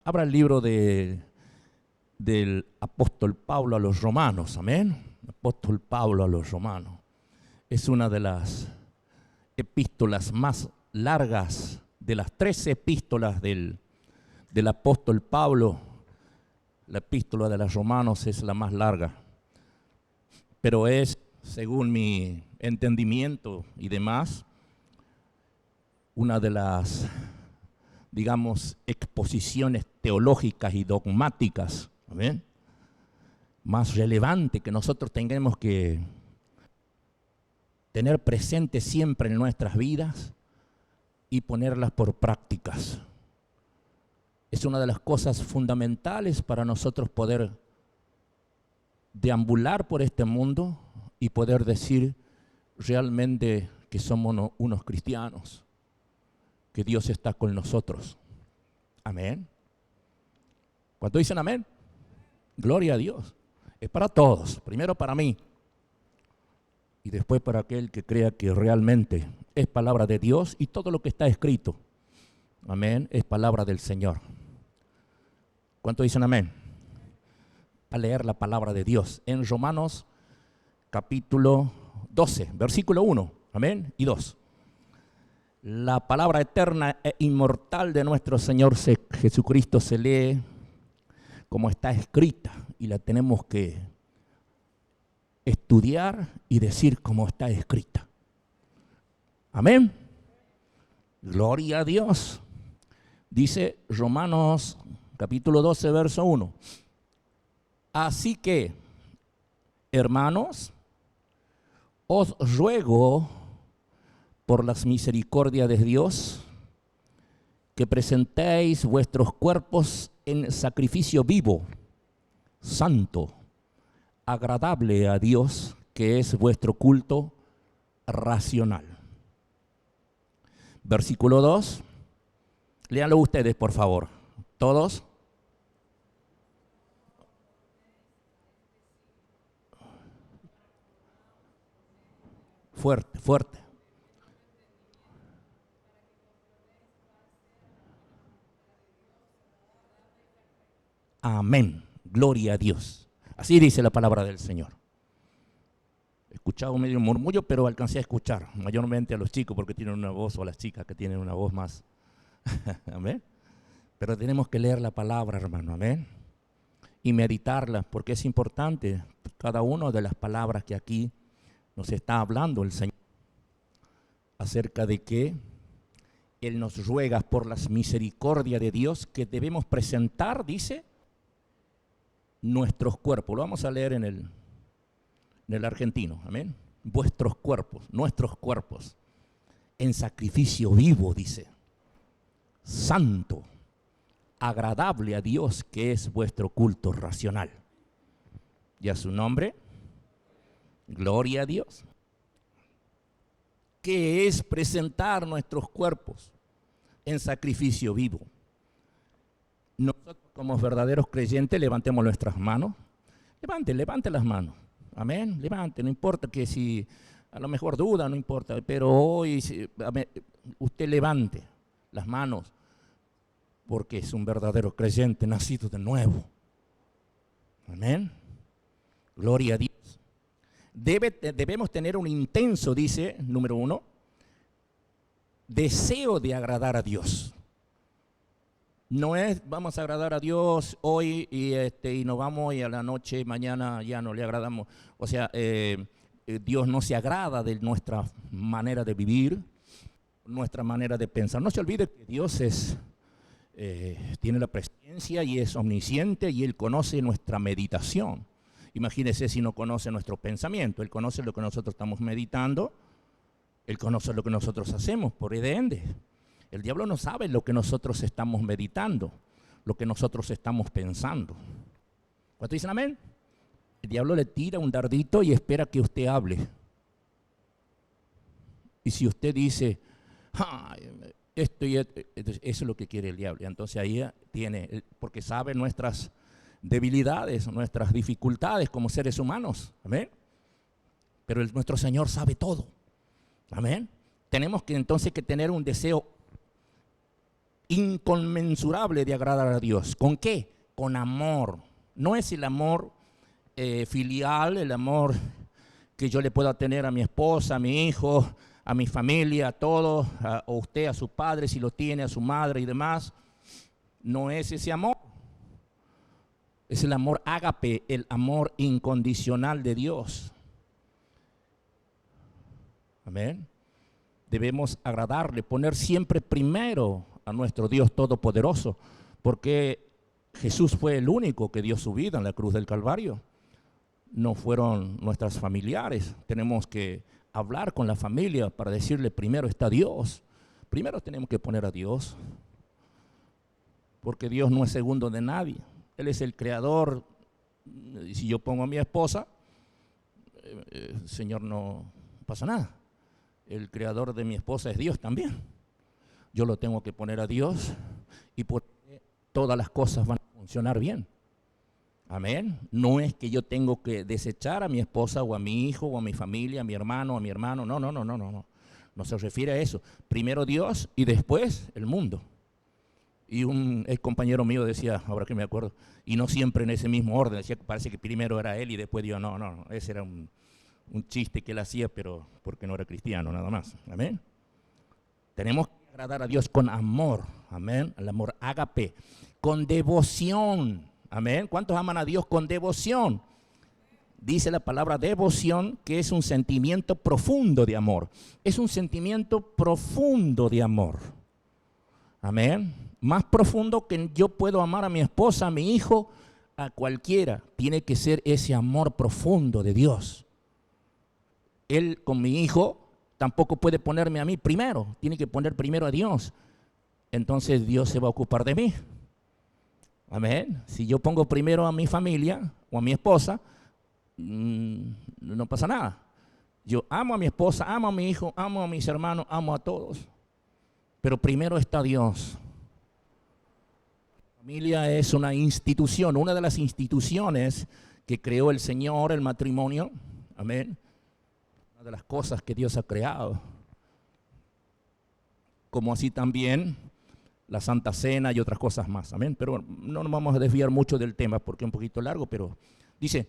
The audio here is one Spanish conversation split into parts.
Abra el libro del apóstol Pablo a los romanos, amén. Apóstol Pablo a los romanos. Es una de las epístolas más largas, de las 13 epístolas del apóstol Pablo. La epístola de los romanos es la más larga, pero es, según mi entendimiento y demás, una de las, digamos, exposiciones teológicas y dogmáticas, ¿amén?, más relevante que nosotros tengamos que tener presente siempre en nuestras vidas y ponerlas por prácticas. Es una de las cosas fundamentales para nosotros poder deambular por este mundo y poder decir realmente que somos unos cristianos, que Dios está con nosotros. Amén. ¿Cuánto dicen amén? Gloria a Dios. Es para todos, primero para mí y después para aquel que crea que realmente es palabra de Dios y todo lo que está escrito, amén, es palabra del Señor. ¿Cuánto dicen amén? A leer la palabra de Dios en Romanos capítulo 12, versículo 1, amén, y 2. La palabra eterna e inmortal de nuestro Señor Jesucristo se lee como está escrita y la tenemos que estudiar y decir como está escrita. Amén. Gloria a Dios. Dice Romanos capítulo 12, verso 1. Así que, hermanos, os ruego por las misericordias de Dios que presentéis vuestros cuerpos en sacrificio vivo, santo, agradable a Dios, que es vuestro culto racional. Versículo 2. Léanlo ustedes, por favor. Todos. Fuerte, fuerte. Amén. Gloria a Dios. Así dice la palabra del Señor. He escuchado medio murmullo, pero alcancé a escuchar, mayormente a los chicos porque tienen una voz, o a las chicas que tienen una voz más. Amén. Pero tenemos que leer la palabra, hermano, amén, y meditarla, porque es importante cada una de las palabras que aquí nos está hablando el Señor, acerca de que Él nos ruega por las misericordias de Dios que debemos presentar, dice, nuestros cuerpos. Lo vamos a leer en el argentino, amén. Vuestros cuerpos, nuestros cuerpos, en sacrificio vivo, dice, santo, agradable a Dios, que es vuestro culto racional. Y a su nombre, gloria a Dios. ¿Qué es presentar nuestros cuerpos en sacrificio vivo? Nosotros como verdaderos creyentes levantemos nuestras manos. Levante las manos. Amén, levante, no importa que si a lo mejor duda, no importa, pero hoy usted levante las manos porque es un verdadero creyente nacido de nuevo. Amén, gloria a Dios. Debemos tener un intenso, dice, número 1, deseo de agradar a Dios. No es vamos a agradar a Dios hoy y nos vamos y a la noche, mañana ya no le agradamos. O sea, Dios no se agrada de nuestra manera de vivir, nuestra manera de pensar. No se olvide que Dios tiene la presencia y es omnisciente y Él conoce nuestra meditación. Imagínese si no conoce nuestro pensamiento. Él conoce lo que nosotros estamos meditando, Él conoce lo que nosotros hacemos, por ende. El diablo no sabe lo que nosotros estamos meditando, lo que nosotros estamos pensando. ¿Cuánto dicen amén? El diablo le tira un dardito y espera que usted hable. Y si usted dice, esto y esto, eso es lo que quiere el diablo. Entonces ahí tiene, porque sabe nuestras debilidades, nuestras dificultades como seres humanos. Amén. Pero nuestro Señor sabe todo. Amén. Tenemos que entonces tener un deseo inconmensurable de agradar a Dios. ¿Con qué? Con amor. No es el amor filial, el amor que yo le pueda tener a mi esposa, a mi hijo, a mi familia, a todos, o usted a su padre si lo tiene, a su madre y demás. No es ese amor. Es el amor ágape, el amor incondicional de Dios. Amén. Debemos agradarle, poner siempre primero a nuestro Dios Todopoderoso, porque Jesús fue el único que dio su vida en la cruz del Calvario. No fueron nuestros familiares. Tenemos que hablar con la familia para decirle primero está Dios. Primero tenemos que poner a Dios, porque Dios no es segundo de nadie. Él es el creador. Y si yo pongo a mi esposa, Señor, no pasa nada. El creador de mi esposa es Dios también. Yo lo tengo que poner a Dios y por todas las cosas van a funcionar bien. Amén. No es que yo tengo que desechar a mi esposa o a mi hijo o a mi familia, a mi hermano, No, no, no, no, no, no. No se refiere a eso. Primero Dios y después el mundo. Y un ex compañero mío decía, ahora que me acuerdo, y no siempre en ese mismo orden, decía que parece que primero era él y después Dios. No, no, ese era un chiste que él hacía, pero porque no era cristiano, nada más. Amén. Tenemos que agradar a Dios con amor. Amén. El amor ágape, con devoción. Amén. ¿Cuántos aman a Dios con devoción? Dice la palabra devoción que es un sentimiento profundo de amor. Es un sentimiento profundo de amor. Amén. Más profundo que yo puedo amar a mi esposa, a mi hijo, a cualquiera. Tiene que ser ese amor profundo de Dios. Él con mi hijo tampoco puede ponerme a mí primero. Tiene que poner primero a Dios. Entonces Dios se va a ocupar de mí. Amén. Si yo pongo primero a mi familia o a mi esposa, no pasa nada. Yo amo a mi esposa, amo a mi hijo, amo a mis hermanos, amo a todos. Pero primero está Dios. La familia es una institución, una de las instituciones que creó el Señor, el matrimonio. Amén. Una de las cosas que Dios ha creado. Como así también la Santa Cena y otras cosas más. Amén. Pero no nos vamos a desviar mucho del tema porque es un poquito largo, pero dice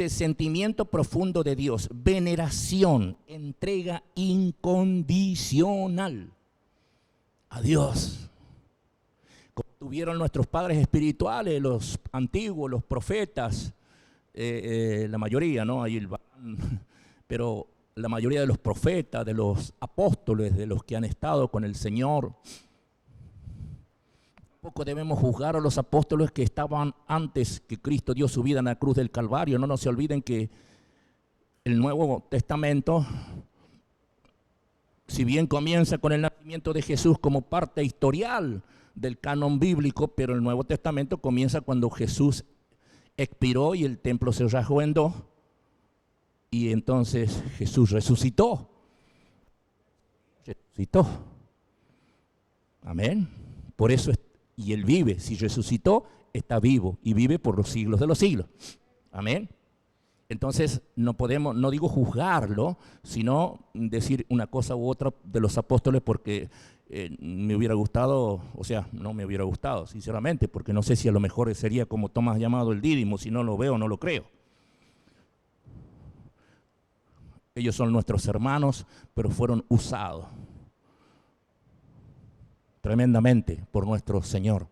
sentimiento profundo de Dios, veneración, entrega incondicional a Dios. Como tuvieron nuestros padres espirituales, los antiguos, los profetas, la mayoría, ¿no? Hay pero la mayoría de los profetas, de los apóstoles, de los que han estado con el Señor. Tampoco debemos juzgar a los apóstoles que estaban antes que Cristo dio su vida en la cruz del Calvario. No se olviden que el Nuevo Testamento, si bien comienza con el nacimiento de Jesús como parte historial del canon bíblico, pero el Nuevo Testamento comienza cuando Jesús expiró y el templo se rajó en dos, y entonces Jesús resucitó. Amén. Por eso y Él vive. Si resucitó, está vivo y vive por los siglos de los siglos. Amén. Entonces no podemos, no digo juzgarlo, sino decir una cosa u otra de los apóstoles porque me hubiera gustado, o sea, no me hubiera gustado, sinceramente, porque no sé si a lo mejor sería como Tomás llamado el Dídimo, si no lo veo, no lo creo. Ellos son nuestros hermanos, pero fueron usados tremendamente por nuestro Señor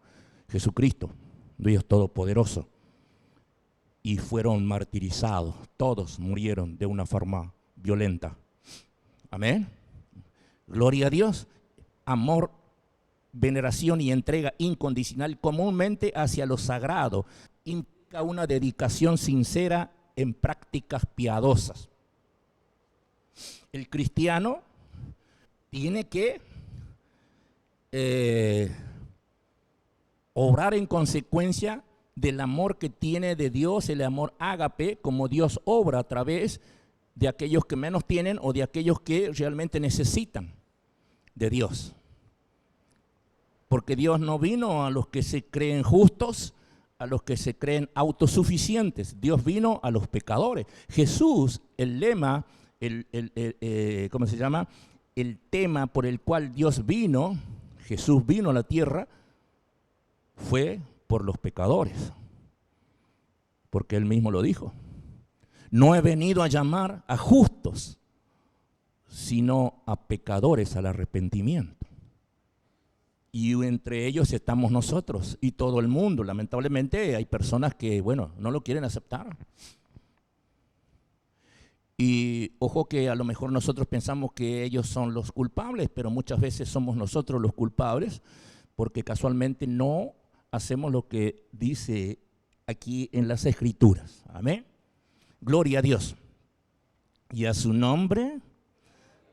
Jesucristo, Dios Todopoderoso, y fueron martirizados. Todos murieron de una forma violenta. Amén. Gloria a Dios. Amor, veneración y entrega incondicional comúnmente hacia lo sagrado implica una dedicación sincera en prácticas piadosas. El cristiano tiene que obrar en consecuencia del amor que tiene de Dios, el amor ágape, como Dios obra a través de aquellos que menos tienen o de aquellos que realmente necesitan de Dios. Porque Dios no vino a los que se creen justos, a los que se creen autosuficientes. Dios vino a los pecadores. Jesús, el lema, ¿cómo se llama? El tema por el cual Dios vino, Jesús vino a la tierra fue por los pecadores, porque Él mismo lo dijo. No he venido a llamar a justos, sino a pecadores al arrepentimiento. Y entre ellos estamos nosotros y todo el mundo. Lamentablemente hay personas que, bueno, no lo quieren aceptar. Y ojo que a lo mejor nosotros pensamos que ellos son los culpables, pero muchas veces somos nosotros los culpables porque casualmente no hacemos lo que dice aquí en las Escrituras. Amén. Gloria a Dios. Y a su nombre,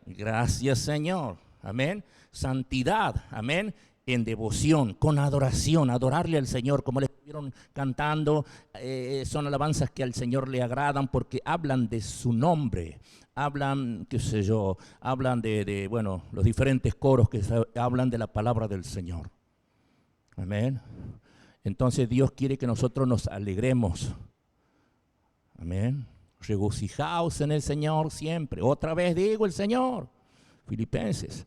gracias Señor. Amén. Santidad. Amén. En devoción, con adoración, adorarle al Señor, como le estuvieron cantando, son alabanzas que al Señor le agradan porque hablan de su nombre, hablan, qué sé yo, hablan de bueno, los diferentes coros que hablan de la palabra del Señor. Amén. Entonces Dios quiere que nosotros nos alegremos. Amén. Regocijaos en el Señor siempre. Otra vez digo el Señor. Filipenses.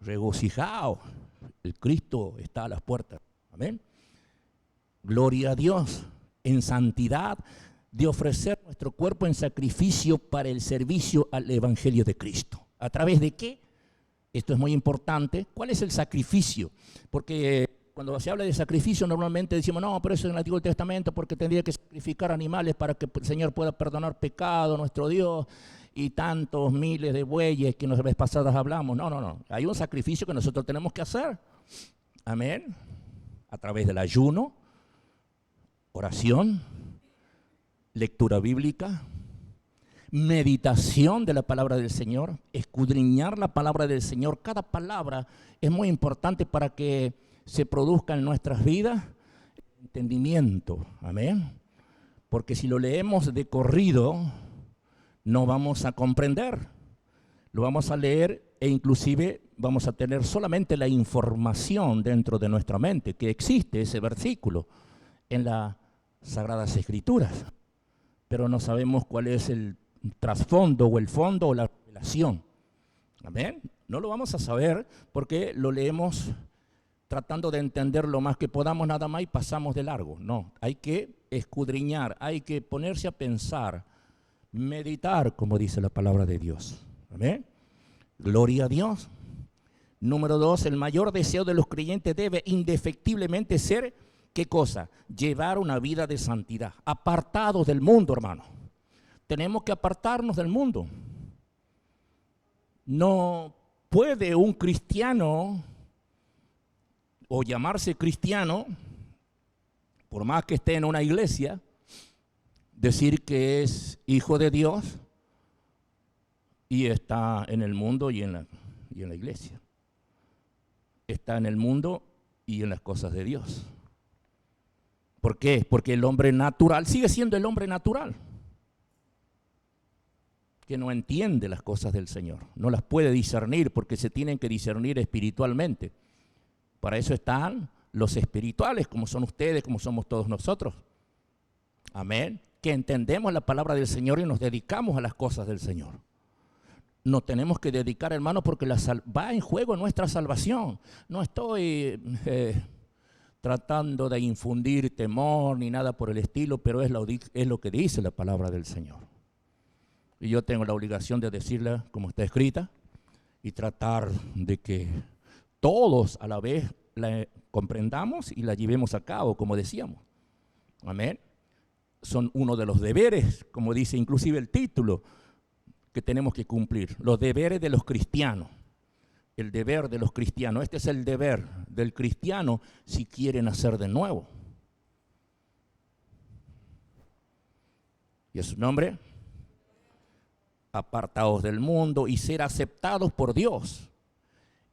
Regocijaos. El Cristo está a las puertas. Amén. Gloria a Dios. En santidad de ofrecer nuestro cuerpo en sacrificio para el servicio al Evangelio de Cristo. ¿A través de qué? Esto es muy importante. ¿Cuál es el sacrificio? Porque cuando se habla de sacrificio normalmente decimos, no, pero eso es en el Antiguo Testamento porque tendría que sacrificar animales para que el Señor pueda perdonar pecado, nuestro Dios, y tantos miles de bueyes que las veces pasadas hablamos. No. Hay un sacrificio que nosotros tenemos que hacer. Amén. A través del ayuno, oración, lectura bíblica, meditación de la palabra del Señor, escudriñar la palabra del Señor. Cada palabra es muy importante para que se produzca en nuestras vidas entendimiento. Amén. Porque si lo leemos de corrido, no vamos a comprender. Lo vamos a leer e inclusive vamos a tener solamente la información dentro de nuestra mente, que existe ese versículo en las Sagradas Escrituras. Pero no sabemos cuál es el trasfondo o el fondo o la revelación. Amén. No lo vamos a saber porque lo leemos tratando de entender lo más que podamos nada más y pasamos de largo. No, hay que escudriñar, hay que ponerse a pensar, meditar, como dice la palabra de Dios. Amén. Gloria a Dios. Número 2, el mayor deseo de los creyentes debe indefectiblemente ser, ¿qué cosa? Llevar una vida de santidad, apartados del mundo, hermano. Tenemos que apartarnos del mundo. No puede un cristiano o llamarse cristiano, por más que esté en una iglesia, decir que es hijo de Dios y está en el mundo y en la iglesia. Está en el mundo y en las cosas de Dios. ¿Por qué? Porque el hombre natural sigue siendo el hombre natural, que no entiende las cosas del Señor, no las puede discernir porque se tienen que discernir espiritualmente. Para eso están los espirituales, como son ustedes, como somos todos nosotros. Amén. Que entendemos la palabra del Señor y nos dedicamos a las cosas del Señor. Nos tenemos que dedicar, hermano, porque va en juego nuestra salvación. No estoy tratando de infundir temor ni nada por el estilo, pero es lo que dice la palabra del Señor. Y yo tengo la obligación de decirla como está escrita y tratar de que todos a la vez la comprendamos y la llevemos a cabo, como decíamos. Amén. Son uno de los deberes, como dice inclusive el título, que tenemos que cumplir. Los deberes de los cristianos. El deber de los cristianos. Este es el deber del cristiano si quiere nacer de nuevo. Y a su nombre, apartados del mundo y ser aceptados por Dios.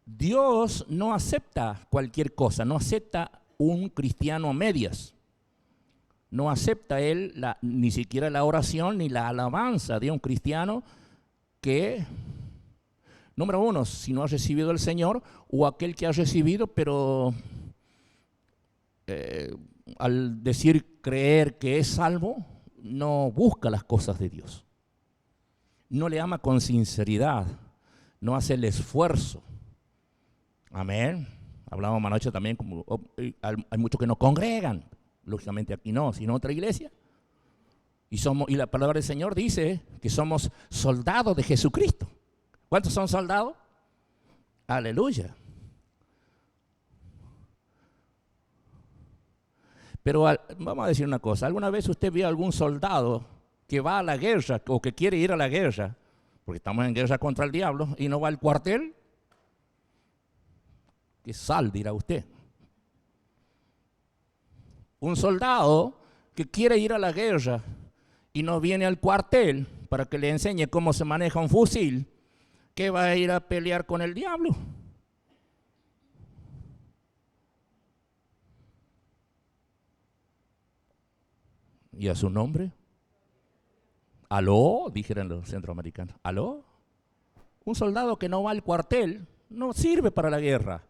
Dios no acepta cualquier cosa, no acepta un cristiano a medias. No acepta Él ni siquiera la oración ni la alabanza de un cristiano que, número uno, si no ha recibido al Señor, o aquel que ha recibido, pero al decir creer que es salvo, no busca las cosas de Dios. No le ama con sinceridad, no hace el esfuerzo. Amén. Hablábamos anoche también, como hay muchos que no congregan. Lógicamente aquí no, sino otra iglesia. Y la palabra del Señor dice que somos soldados de Jesucristo. ¿Cuántos son soldados? Aleluya. Pero vamos a decir una cosa. ¿Alguna vez usted vio a algún soldado que va a la guerra o que quiere ir a la guerra, porque estamos en guerra contra el diablo, y no va al cuartel? ¿Qué sal dirá usted? Un soldado que quiere ir a la guerra y no viene al cuartel para que le enseñe cómo se maneja un fusil, ¿qué va a ir a pelear con el diablo? ¿Y a su nombre? ¿Aló? Dijeron los centroamericanos. ¿Aló? Un soldado que no va al cuartel no sirve para la guerra.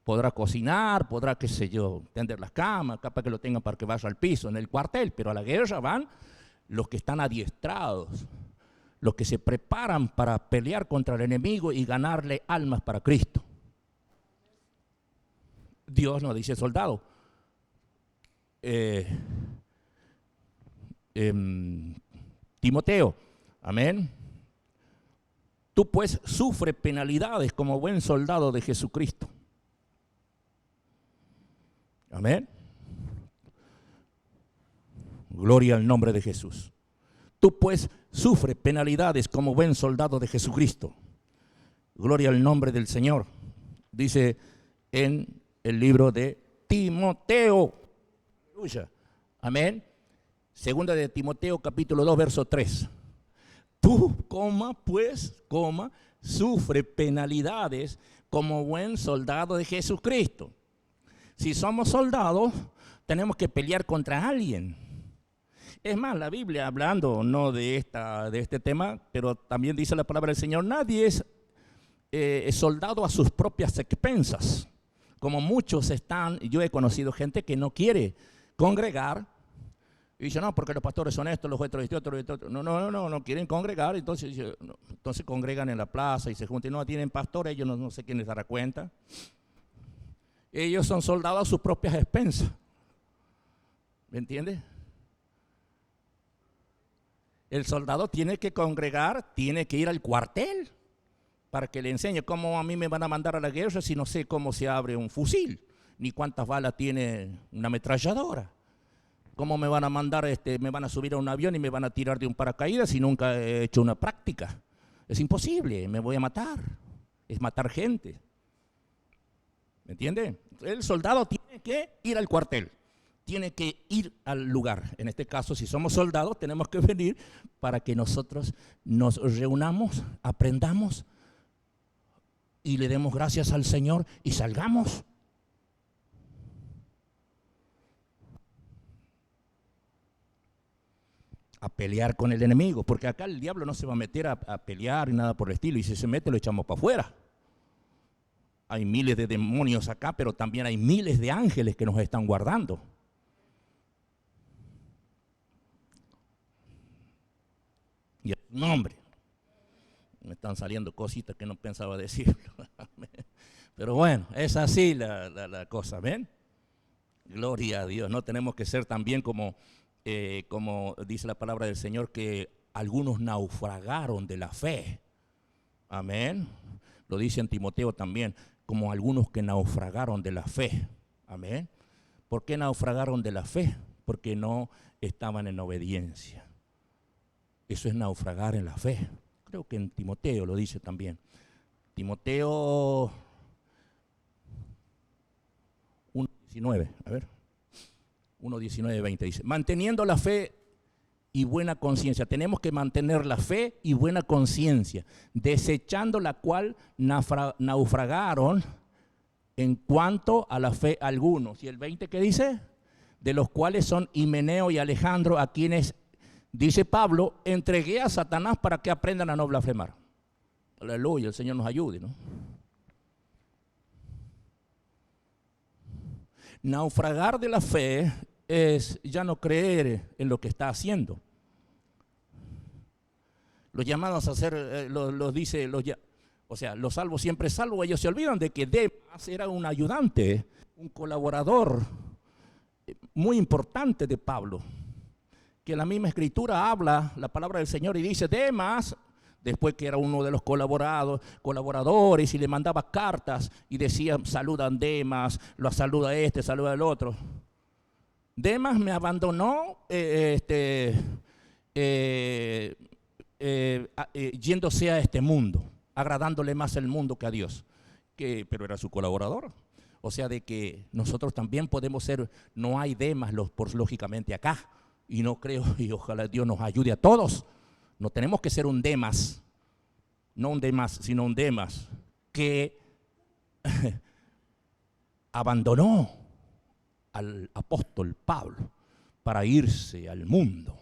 Podrá cocinar, podrá, qué sé yo, tender las camas, capaz que lo tengan para que vaya al piso en el cuartel, pero a la guerra van los que están adiestrados, los que se preparan para pelear contra el enemigo y ganarle almas para Cristo. Dios nos dice, soldado, Timoteo, amén. Tú pues sufre penalidades como buen soldado de Jesucristo. Amén. Gloria al nombre de Jesús. Tú pues sufre penalidades como buen soldado de Jesucristo. Gloria al nombre del Señor. Dice en el libro de Timoteo. Aleluya. Amén. Segunda de Timoteo capítulo 2 verso 3. Tú, sufre penalidades como buen soldado de Jesucristo. Si somos soldados, tenemos que pelear contra alguien. Es más, la Biblia, hablando no de este tema, pero también dice la palabra del Señor, nadie es soldado a sus propias expensas. Como muchos están, yo he conocido gente que no quiere congregar, y dice, no, porque los pastores son estos, los otros, no quieren congregar, entonces congregan en la plaza y se juntan, no tienen pastores, ellos no sé quién les dará cuenta. Ellos son soldados a sus propias expensas. ¿Me entiende? El soldado tiene que congregar, tiene que ir al cuartel para que le enseñe cómo a mí me van a mandar a la guerra si no sé cómo se abre un fusil, ni cuántas balas tiene una ametralladora. ¿Cómo me van a mandar, me van a subir a un avión y me van a tirar de un paracaídas si nunca he hecho una práctica? Es imposible, me voy a matar. Es matar gente. ¿Me entiende? El soldado tiene que ir al cuartel, tiene que ir al lugar. En este caso, si somos soldados, tenemos que venir para que nosotros nos reunamos, aprendamos y le demos gracias al Señor y salgamos. A pelear con el enemigo, porque acá el diablo no se va a meter a pelear ni nada por el estilo, y si se mete lo echamos para afuera. Hay miles de demonios acá, pero también hay miles de ángeles que nos están guardando. Y el nombre, me están saliendo cositas que no pensaba decirlo. Pero bueno, es así la cosa, ¿ven? Gloria a Dios, no tenemos que ser también como dice la palabra del Señor, que algunos naufragaron de la fe. Amén. Lo dice en Timoteo también, como algunos que naufragaron de la fe. Amén. ¿Por qué naufragaron de la fe? Porque no estaban en obediencia. Eso es naufragar en la fe. Creo que en Timoteo lo dice también. Timoteo 1:19, a ver. 1:19-20 dice, manteniendo la fe y buena conciencia. Tenemos que mantener la fe y buena conciencia, desechando la cual naufragaron en cuanto a la fe algunos. ¿Y el 20 qué dice? De los cuales son Himeneo y Alejandro, a quienes, dice Pablo, entregué a Satanás para que aprendan a no blasfemar. Aleluya, el Señor nos ayude, ¿no? Naufragar de la fe es ya no creer en lo que está haciendo. Los llamados a hacer, O sea, los salvos siempre salvos. Ellos se olvidan de que Demas era un ayudante, un colaborador muy importante de Pablo. Que la misma escritura habla, la palabra del Señor, y dice, Demas, después que era uno de los colaboradores y le mandaba cartas y decía, saludan Demas, lo saluda este, saluda el otro. Demas me abandonó yéndose a este mundo, agradándole más el mundo que a Dios, pero era su colaborador. O sea, de que nosotros también podemos ser, no hay Demas lógicamente acá, y no creo, y ojalá Dios nos ayude a todos. No tenemos que ser un Demas, no un Demas, sino un Demas que abandonó al apóstol Pablo para irse al mundo,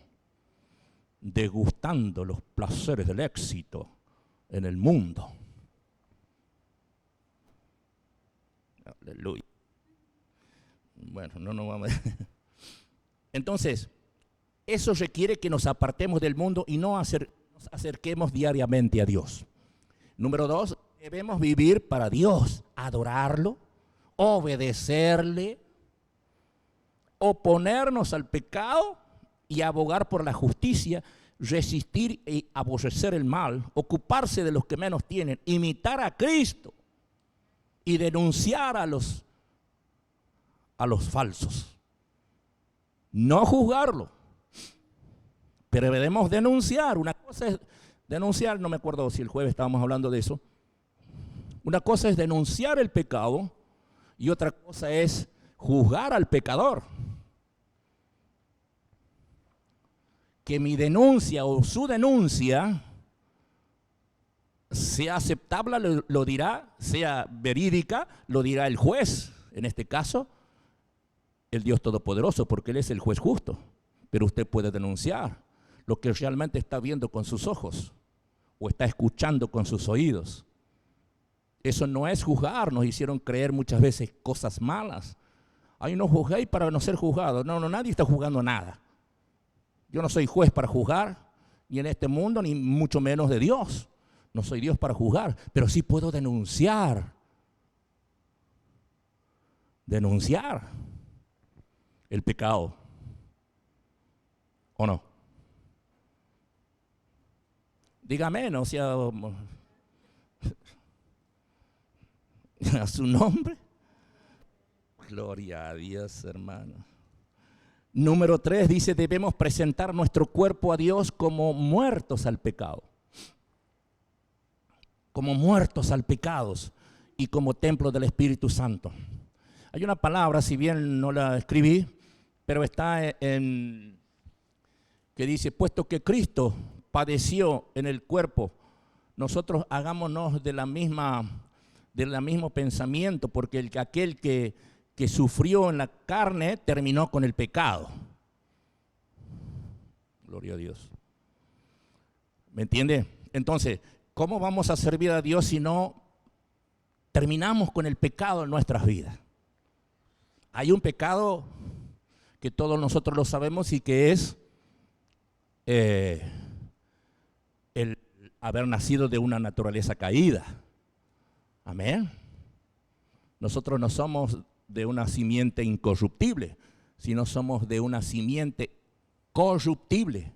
degustando los placeres del éxito en el mundo. Aleluya. Bueno, no vamos a... Entonces, eso requiere que nos apartemos del mundo y nos acerquemos diariamente a Dios. Número 2, debemos vivir para Dios, adorarlo, obedecerle, oponernos al pecado y abogar por la justicia, resistir y aborrecer el mal, ocuparse de los que menos tienen, imitar a Cristo y denunciar a los falsos. No juzgarlo, pero debemos denunciar. Una cosa es denunciar, no me acuerdo si el jueves estábamos hablando de eso. Una cosa es denunciar el pecado y otra cosa es juzgar al pecador. Que mi denuncia o su denuncia sea aceptable, lo dirá, sea verídica, lo dirá el juez, en este caso, el Dios Todopoderoso, porque Él es el juez justo. Pero usted puede denunciar lo que realmente está viendo con sus ojos o está escuchando con sus oídos. Eso no es juzgar. Nos hicieron creer muchas veces cosas malas. Ay, no juzguéis para no ser juzgado. No, nadie está juzgando nada. Yo no soy juez para juzgar, ni en este mundo, ni mucho menos de Dios. No soy Dios para juzgar, pero sí puedo denunciar. Denunciar el pecado. ¿O no? Dígame, no sea a su nombre. Gloria a Dios, hermano. Número 3 dice, debemos presentar nuestro cuerpo a Dios como muertos al pecado. Como muertos al pecado y como templo del Espíritu Santo. Hay una palabra, si bien no la escribí, pero está que dice, puesto que Cristo padeció en el cuerpo, nosotros hagámonos del mismo pensamiento, porque aquel que sufrió en la carne terminó con el pecado. Gloria a Dios. ¿Me entiende? Entonces, ¿cómo vamos a servir a Dios si no terminamos con el pecado en nuestras vidas? Hay un pecado que todos nosotros lo sabemos y que es el haber nacido de una naturaleza caída. Amén. Nosotros no somos de una simiente incorruptible, sino somos de una simiente corruptible.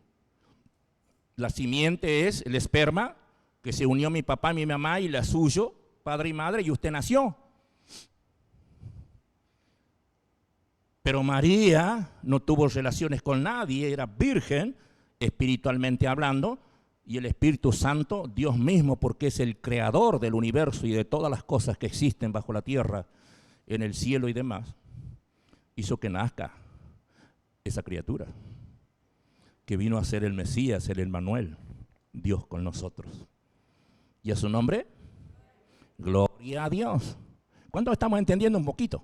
La simiente es el esperma que se unió mi papá y mi mamá y la suyo, padre y madre, y usted nació. Pero María no tuvo relaciones con nadie, era virgen, espiritualmente hablando, y el Espíritu Santo, Dios mismo, porque es el creador del universo y de todas las cosas que existen bajo la tierra, en el cielo y demás, hizo que nazca esa criatura, que vino a ser el Mesías, el Emmanuel, Dios con nosotros. ¿Y a su nombre? Gloria a Dios. ¿Cuántos estamos entendiendo un poquito?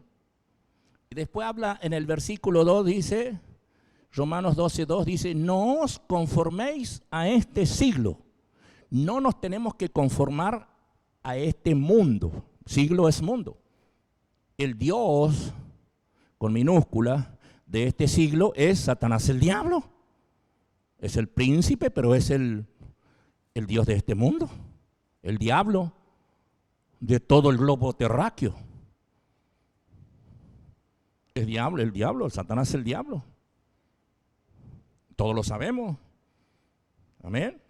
Y después habla en el versículo 2, dice, Romanos 12:2 dice, no os conforméis a este siglo. No nos tenemos que conformar a este mundo. Siglo es mundo. El Dios, con minúscula, de este siglo es Satanás el diablo. Es el príncipe, pero es el Dios de este mundo. El diablo. de todo el globo terráqueo. El diablo, el Satanás es el diablo. Todos lo sabemos. Amén.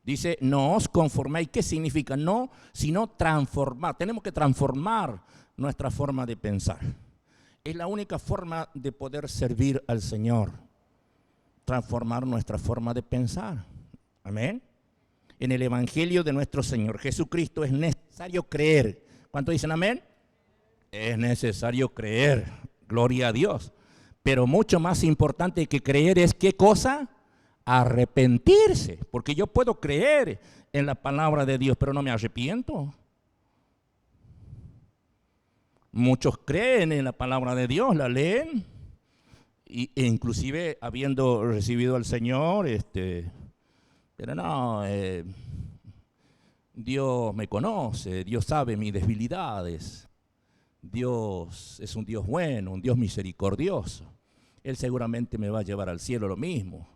Dice, no os conforméis. ¿Qué significa? No, sino transformar. Tenemos que transformar nuestra forma de pensar. Es la única forma de poder servir al Señor. Transformar nuestra forma de pensar. Amén. En el Evangelio de nuestro Señor Jesucristo es necesario creer. ¿Cuántos dicen amén? Es necesario creer. Gloria a Dios. Pero mucho más importante que creer es ¿qué cosa? Arrepentirse. Porque yo puedo creer en la palabra de Dios, pero no me arrepiento. Muchos creen en la palabra de Dios, la leen, e inclusive habiendo recibido al Señor, pero no, Dios me conoce, Dios sabe mis debilidades, Dios es un Dios bueno, un Dios misericordioso. Él seguramente me va a llevar al cielo lo mismo,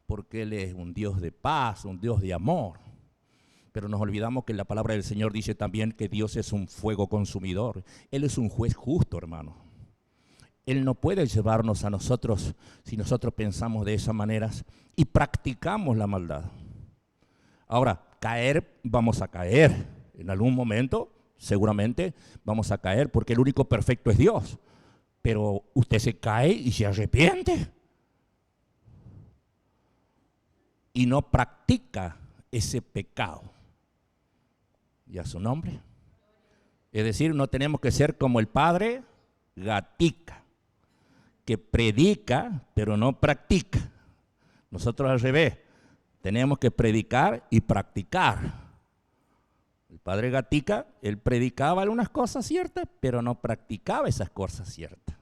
porque Él es un Dios de paz, un Dios de amor. Pero nos olvidamos que la palabra del Señor dice también que Dios es un fuego consumidor. Él es un juez justo, hermano. Él no puede llevarnos a nosotros si nosotros pensamos de esa manera y practicamos la maldad. Ahora, caer, vamos a caer. En algún momento, seguramente, vamos a caer porque el único perfecto es Dios. Pero usted se cae y se arrepiente. Y no practica ese pecado. ¿Y a su nombre? Es decir, no tenemos que ser como el padre Gatica, que predica pero no practica. Nosotros al revés, tenemos que predicar y practicar. El padre Gatica, él predicaba algunas cosas ciertas, pero no practicaba esas cosas ciertas.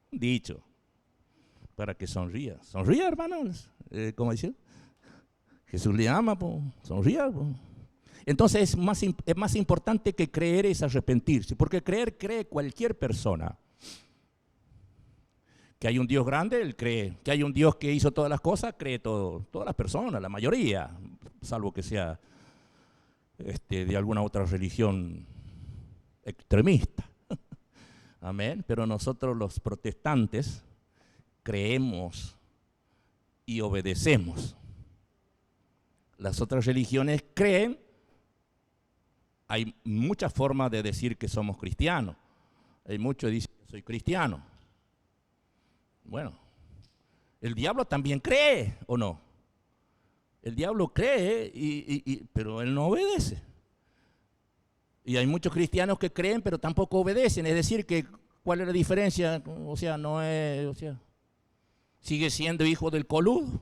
Dicho, para que sonría. Sonría, hermanos. ¿Cómo dice? Jesús le ama, pues, sonría, pues. Entonces es más importante que creer es arrepentirse, porque creer cree cualquier persona. Que hay un Dios grande, él cree. Que hay un Dios que hizo todas las cosas, cree todo. Todas las personas, la mayoría, salvo que sea de alguna otra religión extremista. Amén. Pero nosotros los protestantes creemos y obedecemos. Las otras religiones creen. Hay muchas formas de decir que somos cristianos. Hay muchos que dicen que soy cristiano. Bueno, el diablo también cree, ¿o no? El diablo cree, pero él no obedece. Y hay muchos cristianos que creen, pero tampoco obedecen. Es decir, que ¿cuál es la diferencia? O sea, no es, o sea, sigue siendo hijo del coludo.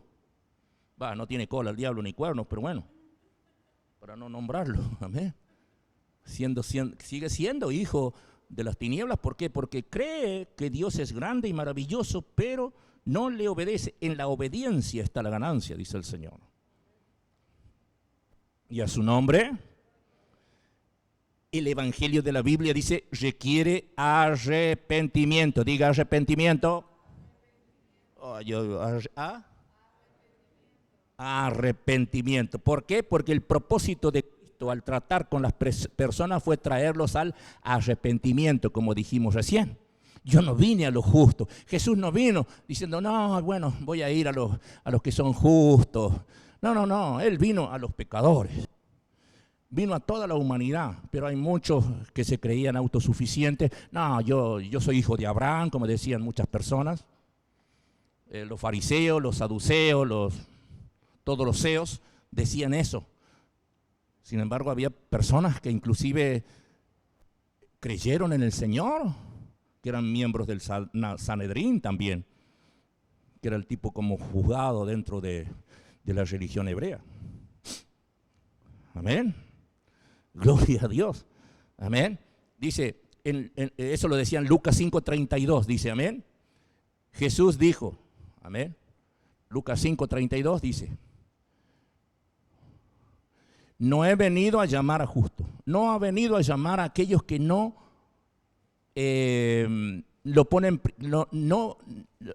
No tiene cola el diablo ni cuernos, pero bueno, para no nombrarlo, amén. Sigue siendo hijo de las tinieblas. ¿Por qué? Porque cree que Dios es grande y maravilloso, pero no le obedece. En la obediencia está la ganancia, dice el Señor. Y a su nombre, el Evangelio de la Biblia dice, requiere arrepentimiento. Diga arrepentimiento. Arrepentimiento. ¿Por qué? Porque el propósito de Cristo al tratar con las personas fue traerlos al arrepentimiento, como dijimos recién. Yo no vine a los justos. Jesús no vino diciendo, no, bueno, voy a ir a los que son justos. No, Él vino a los pecadores. Vino a toda la humanidad, pero hay muchos que se creían autosuficientes. No, yo soy hijo de Abraham, como decían muchas personas. Los fariseos, los saduceos, todos los seos decían eso. Sin embargo, había personas que inclusive creyeron en el Señor, que eran miembros del Sanedrín también, que era el tipo como juzgado dentro de la religión hebrea. Amén. Gloria a Dios. Amén. Dice, eso lo decía en Lucas 5:32, dice, amén. Jesús dijo, amén. Lucas 5:32 dice, no he venido a llamar a justos, no ha venido a llamar a aquellos que no lo ponen,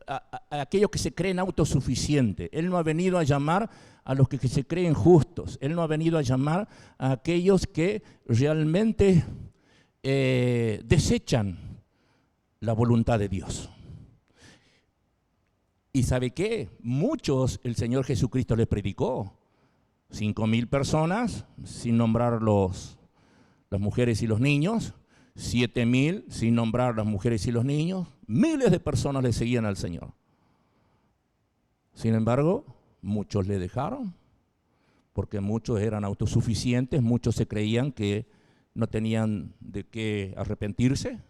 a aquellos que se creen autosuficientes. Él no ha venido a llamar a los que se creen justos. Él no ha venido a llamar a aquellos que realmente desechan la voluntad de Dios. ¿Y sabe qué? Muchos el Señor Jesucristo les predicó. 5.000 personas, sin nombrar las mujeres y los niños. 7.000, sin nombrar las mujeres y los niños. Miles de personas le seguían al Señor. Sin embargo, muchos le dejaron, porque muchos eran autosuficientes, muchos se creían que no tenían de qué arrepentirse,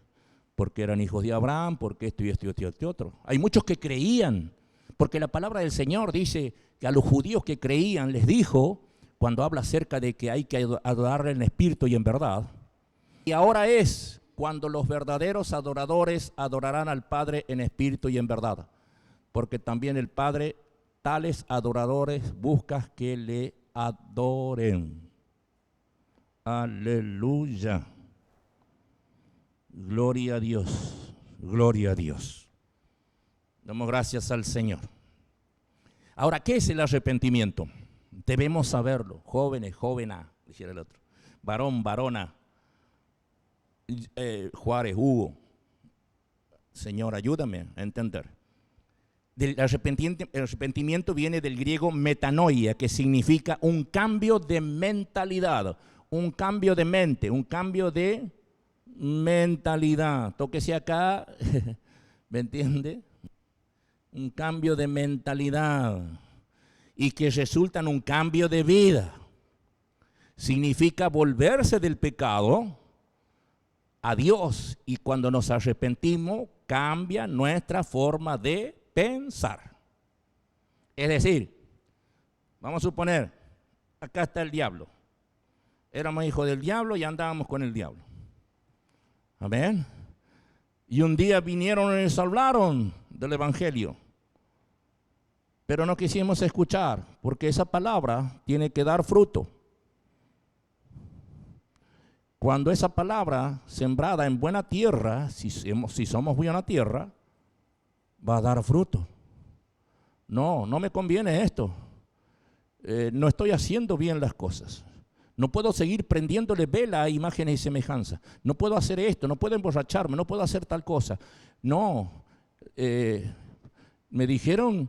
porque eran hijos de Abraham, porque esto y esto y esto y esto otro. Hay muchos que creían, porque la palabra del Señor dice que a los judíos que creían les dijo, cuando habla acerca de que hay que adorarle en espíritu y en verdad, y ahora es cuando los verdaderos adoradores adorarán al Padre en espíritu y en verdad, porque también el Padre tales adoradores busca que le adoren. Aleluya. Gloria a Dios, gloria a Dios. Damos gracias al Señor. Ahora, ¿qué es el arrepentimiento? Debemos saberlo. Jóvenes, jóvenes, dijera el otro. Varón, varona. Juárez, Hugo. Señor, ayúdame a entender. El arrepentimiento viene del griego metanoia, que significa un cambio de mentalidad, un cambio de mente, un cambio de mentalidad. Tóquese acá, ¿me entiende? Un cambio de mentalidad y que resulta en un cambio de vida. Significa volverse del pecado a Dios, y cuando nos arrepentimos cambia nuestra forma de pensar. Es decir, vamos a suponer, acá está el diablo. Éramos hijos del diablo y andábamos con el diablo. Amén. Y un día vinieron y nos hablaron del evangelio, pero no quisimos escuchar, porque esa palabra tiene que dar fruto. Cuando esa palabra sembrada en buena tierra, si somos buena tierra, va a dar fruto. No me conviene esto. No estoy haciendo bien las cosas. No puedo seguir prendiéndole vela a imágenes y semejanzas. No puedo hacer esto, no puedo emborracharme, no puedo hacer tal cosa. No, me dijeron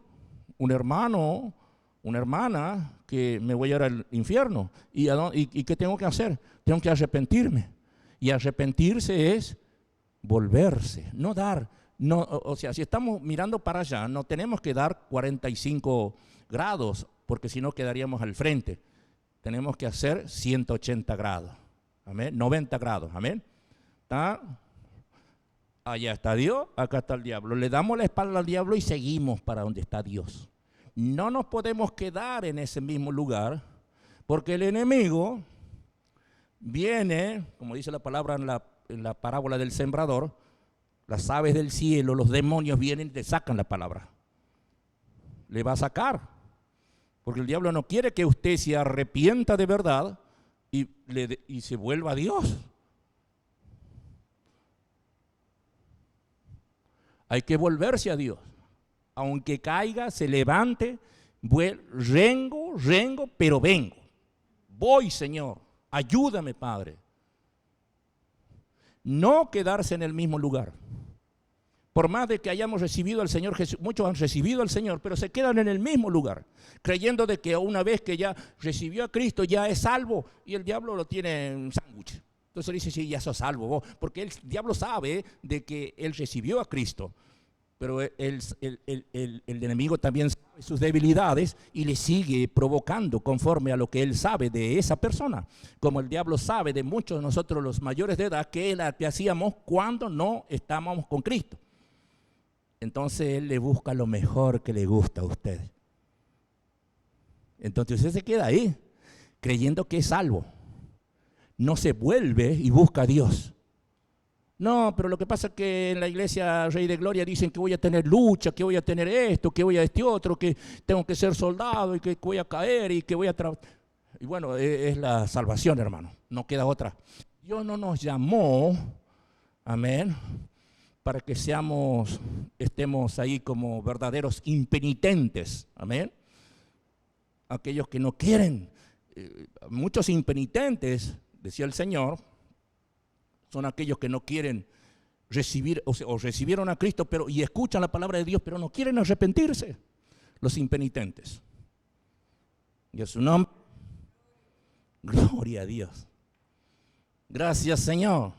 un hermano, una hermana, que me voy a ir al infierno. ¿Y qué tengo que hacer? Tengo que arrepentirme. Y arrepentirse es volverse, no dar. No, o sea, si estamos mirando para allá, no tenemos que dar 45 grados, porque si no quedaríamos al frente. Tenemos que hacer 180 grados, amén, 90 grados, amén. ¿Está? Allá está Dios, acá está el diablo. Le damos la espalda al diablo y seguimos para donde está Dios. No nos podemos quedar en ese mismo lugar, porque el enemigo viene, como dice la palabra en la parábola del sembrador, las aves del cielo, los demonios vienen y te sacan la palabra. Le va a sacar, porque el diablo no quiere que usted se arrepienta de verdad y se vuelva a Dios. Hay que volverse a Dios. Aunque caiga, se levante, rengo, pero vengo. Voy, Señor, ayúdame, Padre. No quedarse en el mismo lugar. Por más de que hayamos recibido al Señor Jesús, muchos han recibido al Señor, pero se quedan en el mismo lugar, creyendo de que una vez que ya recibió a Cristo ya es salvo, y el diablo lo tiene en sándwich. Entonces dice, sí, ya sos salvo vos, porque el diablo sabe de que él recibió a Cristo, pero el enemigo también sabe sus debilidades y le sigue provocando conforme a lo que él sabe de esa persona. Como el diablo sabe de muchos de nosotros los mayores de edad que hacíamos cuando no estábamos con Cristo. Entonces él le busca lo mejor que le gusta a usted. Entonces usted se queda ahí, creyendo que es salvo. No se vuelve y busca a Dios. No, pero lo que pasa es que en la iglesia Rey de Gloria dicen que voy a tener lucha, que voy a tener esto, que voy a este otro, que tengo que ser soldado y que voy a caer y que voy a trabajar. Y bueno, es la salvación, hermano, no queda otra. Dios no nos llamó, amén, para que estemos ahí como verdaderos impenitentes. Amén. Aquellos que no quieren, muchos impenitentes, decía el Señor, son aquellos que no quieren recibir, o recibieron a Cristo y escuchan la palabra de Dios, pero no quieren arrepentirse. Los impenitentes. Y a su nombre, gloria a Dios. Gracias, Señor.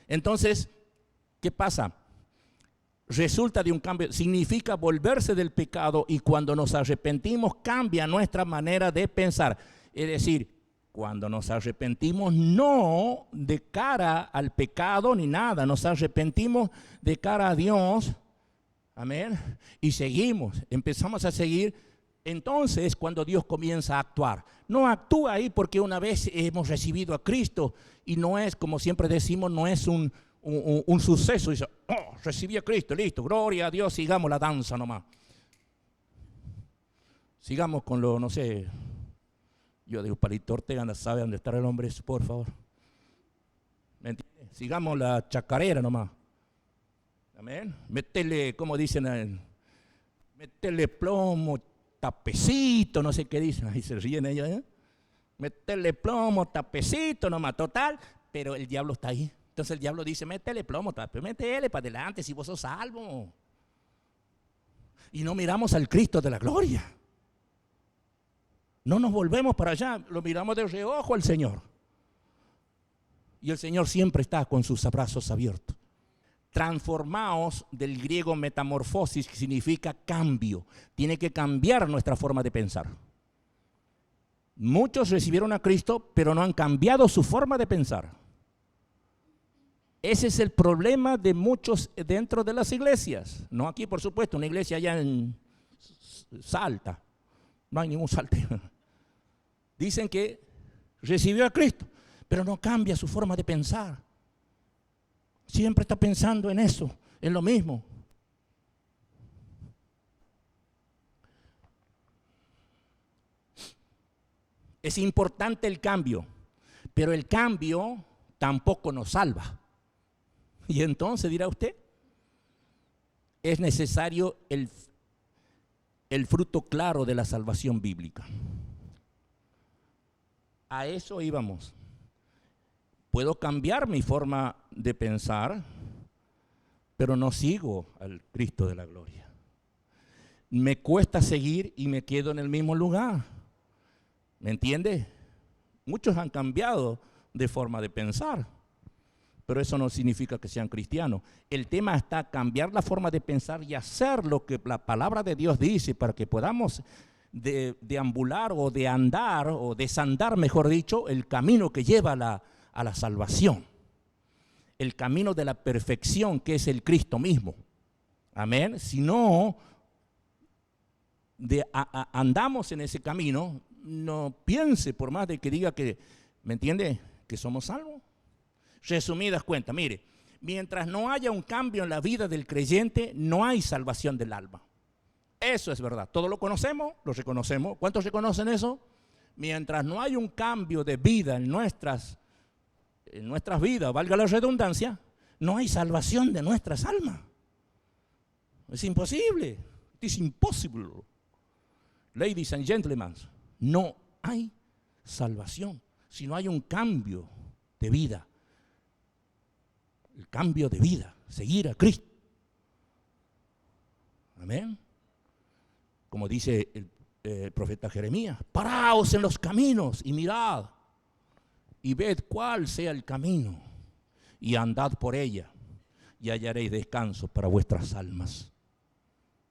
Entonces, ¿qué pasa? Resulta de un cambio, significa volverse del pecado, y cuando nos arrepentimos cambia nuestra manera de pensar. Es decir, cuando nos arrepentimos no de cara al pecado ni nada, nos arrepentimos de cara a Dios, amén, y empezamos a seguir. Entonces cuando Dios comienza a actuar, no actúa ahí porque una vez hemos recibido a Cristo, y no es, como siempre decimos, no es un suceso, dice, oh, recibí a Cristo, listo, gloria a Dios, sigamos la danza nomás. Sigamos con lo, no sé, yo digo, Palito Ortega, no sabe dónde está el hombre, por favor. ¿Me entiendes? Sigamos la chacarera nomás. Amén. Métele, como dicen, métele plomo, tapecito, no sé qué dicen, ahí se ríen ellos, ¿eh? Métele plomo, tapecito nomás, total, pero el diablo está ahí. Entonces el diablo dice, métele plomo, métele para adelante si vos sos salvo. Y no miramos al Cristo de la gloria. No nos volvemos para allá, lo miramos de reojo al Señor. Y el Señor siempre está con sus brazos abiertos. Transformaos, del griego metamorfosis, que significa cambio. Tiene que cambiar nuestra forma de pensar. Muchos recibieron a Cristo, pero no han cambiado su forma de pensar. Ese es el problema de muchos dentro de las iglesias. No aquí, por supuesto, una iglesia allá en Salta. No hay ningún salteo. Dicen que recibió a Cristo, pero no cambia su forma de pensar. Siempre está pensando en eso, en lo mismo. Es importante el cambio, pero el cambio tampoco nos salva. Y entonces dirá usted, es necesario el fruto claro de la salvación bíblica. A eso íbamos. Puedo cambiar mi forma de pensar, pero no sigo al Cristo de la gloria. Me cuesta seguir y me quedo en el mismo lugar. ¿Me entiende? Muchos han cambiado de forma de pensar, pero eso no significa que sean cristianos. El tema está cambiar la forma de pensar y hacer lo que la palabra de Dios dice, para que podamos deambular o de andar o desandar, mejor dicho, el camino que lleva a la salvación, el camino de la perfección, que es el Cristo mismo. Amén. Si no andamos en ese camino, no piense, por más de que diga que, ¿me entiende?, que somos salvos. Resumidas cuentas, mire, mientras no haya un cambio en la vida del creyente, no hay salvación del alma. Eso es verdad. Todos lo conocemos, lo reconocemos. ¿Cuántos reconocen eso? Mientras no hay un cambio de vida en nuestras vidas, valga la redundancia, no hay salvación de nuestras almas. Es imposible. It is impossible. Ladies and gentlemen, no hay salvación si no hay un cambio de vida. El cambio de vida, seguir a Cristo. Amén. Como dice el profeta Jeremías, paraos en los caminos y mirad y ved cuál sea el camino y andad por ella y hallaréis descanso para vuestras almas.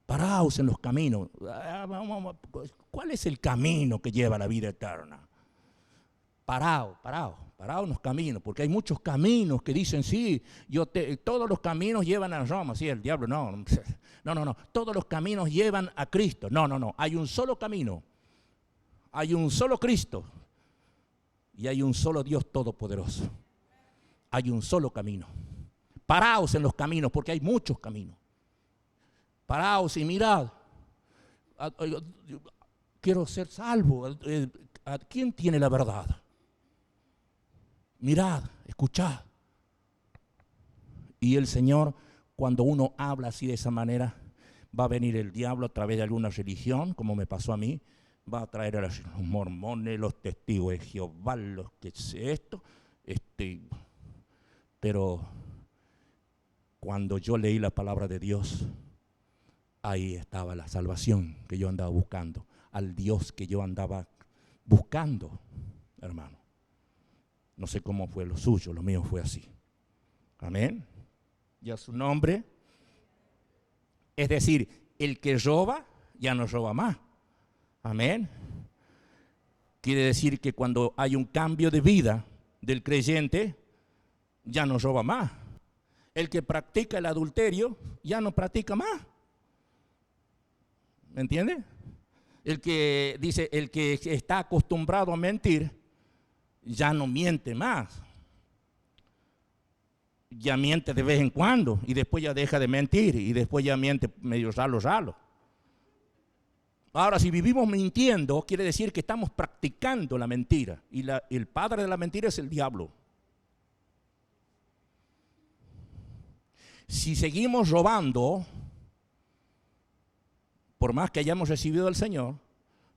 Paraos en los caminos. ¿Cuál es el camino que lleva a la vida eterna? Paraos en los caminos, porque hay muchos caminos que dicen, sí, todos los caminos llevan a Roma. Sí, el diablo, no, todos los caminos llevan a Cristo. No, hay un solo camino, hay un solo Cristo y hay un solo Dios todopoderoso. Hay un solo camino. Paraos en los caminos, porque hay muchos caminos. Paraos y mirad. Quiero ser salvo. ¿A quién tiene la verdad? Mirad, escuchad. Y el Señor, cuando uno habla así de esa manera, va a venir el diablo a través de alguna religión, como me pasó a mí, va a traer a los mormones, los testigos de Jehová, los que sé esto, pero cuando yo leí la palabra de Dios, ahí estaba la salvación que yo andaba buscando, al Dios que yo andaba buscando, hermano. No sé cómo fue lo suyo, lo mío fue así. Amén. Y a su nombre. Es decir, el que roba, ya no roba más. Amén. Quiere decir que cuando hay un cambio de vida del creyente, ya no roba más. El que practica el adulterio, ya no practica más. ¿Me entiende? El que dice, el que está acostumbrado a mentir, ya no miente más. Ya miente de vez en cuando y después ya deja de mentir y después ya miente medio ralo. Ahora, si vivimos mintiendo, quiere decir que estamos practicando la mentira y el padre de la mentira es el diablo. Si seguimos robando, por más que hayamos recibido al Señor,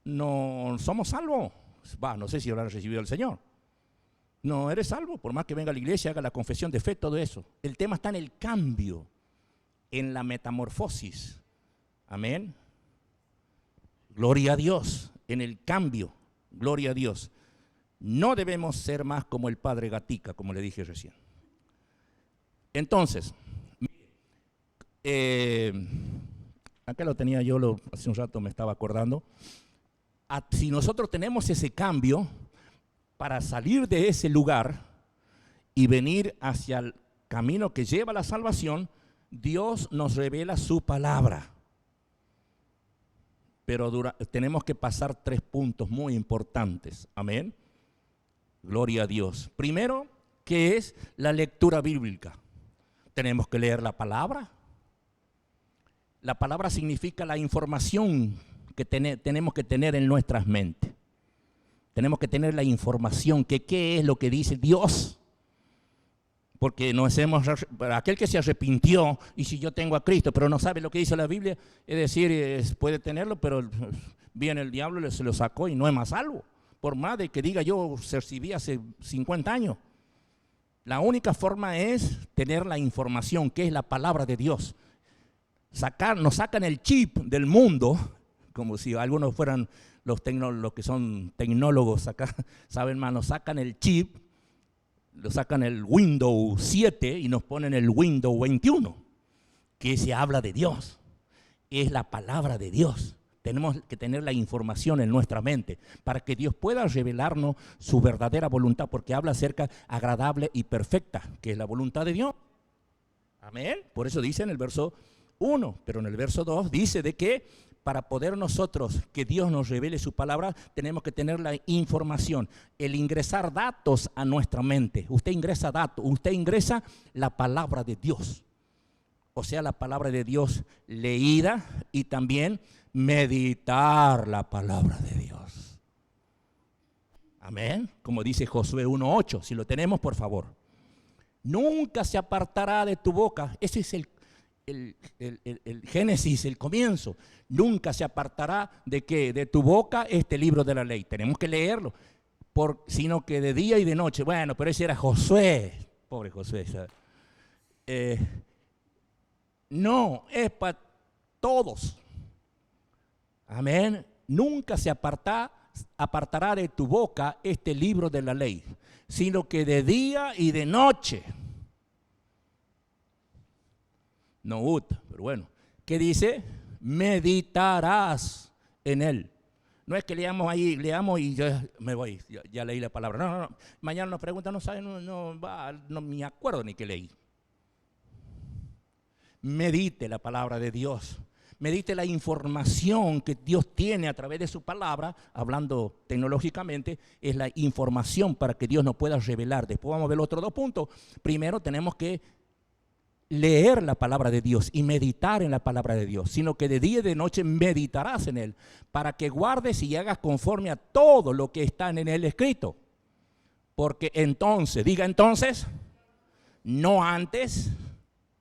no somos salvos. No sé si habrán recibido al Señor. No eres salvo, por más que venga a la iglesia, haga la confesión de fe, todo eso. El tema está en el cambio, en la metamorfosis. Amén. Gloria a Dios, en el cambio. Gloria a Dios. No debemos ser más como el padre Gatica, como le dije recién. Entonces, acá lo tenía yo, hace un rato me estaba acordando. Si nosotros tenemos ese cambio, para salir de ese lugar y venir hacia el camino que lleva a la salvación, Dios nos revela su palabra. Pero tenemos que pasar 3 puntos muy importantes. Amén. Gloria a Dios. Primero, ¿qué es la lectura bíblica? Tenemos que leer la palabra. La palabra significa la información que tenemos que tener en nuestras mentes. Tenemos que tener la información, que qué es lo que dice Dios. Porque aquel que se arrepintió, y si yo tengo a Cristo, pero no sabe lo que dice la Biblia, es decir, puede tenerlo, pero viene el diablo, se lo sacó y no es más salvo. Por más de que diga yo recibí hace 50 años. La única forma es tener la información, que es la palabra de Dios. Nos sacan el chip del mundo, como si algunos fueran los que son tecnólogos acá, saben más, nos sacan el chip, lo sacan el Windows 7 y nos ponen el Windows 21, que se habla de Dios, es la palabra de Dios. Tenemos que tener la información en nuestra mente para que Dios pueda revelarnos su verdadera voluntad, porque habla acerca agradable y perfecta, que es la voluntad de Dios. Amén. Por eso dice en el verso 1, pero en el verso 2 dice de que para poder nosotros, que Dios nos revele su palabra, tenemos que tener la información, el ingresar datos a nuestra mente. Usted ingresa datos, usted ingresa la palabra de Dios. O sea, la palabra de Dios leída y también meditar la palabra de Dios. Amén. Como dice Josué 1:8, si lo tenemos, por favor. Nunca se apartará de tu boca. Ese es el Génesis, el comienzo. Nunca se apartará de qué, de tu boca este libro de la ley. Tenemos que leerlo, sino que de día y de noche. Bueno, pero ese era Josué, pobre Josué. No, es para todos. Amén. Nunca se apartará de tu boca este libro de la ley, sino que de día y de noche. No, pero bueno, ¿qué dice? Meditarás en él. No es que leamos y ya me voy, ya leí la palabra. No. Mañana nos preguntan, no saben, no me acuerdo ni qué leí. Medite la palabra de Dios. Medite la información que Dios tiene a través de su palabra, hablando tecnológicamente, es la información para que Dios nos pueda revelar. Después vamos a ver los otros 2 puntos. Primero tenemos que leer la palabra de Dios y meditar en la palabra de Dios, sino que de día y de noche meditarás en él, para que guardes y hagas conforme a todo lo que está en él escrito. Porque entonces, diga entonces, no antes,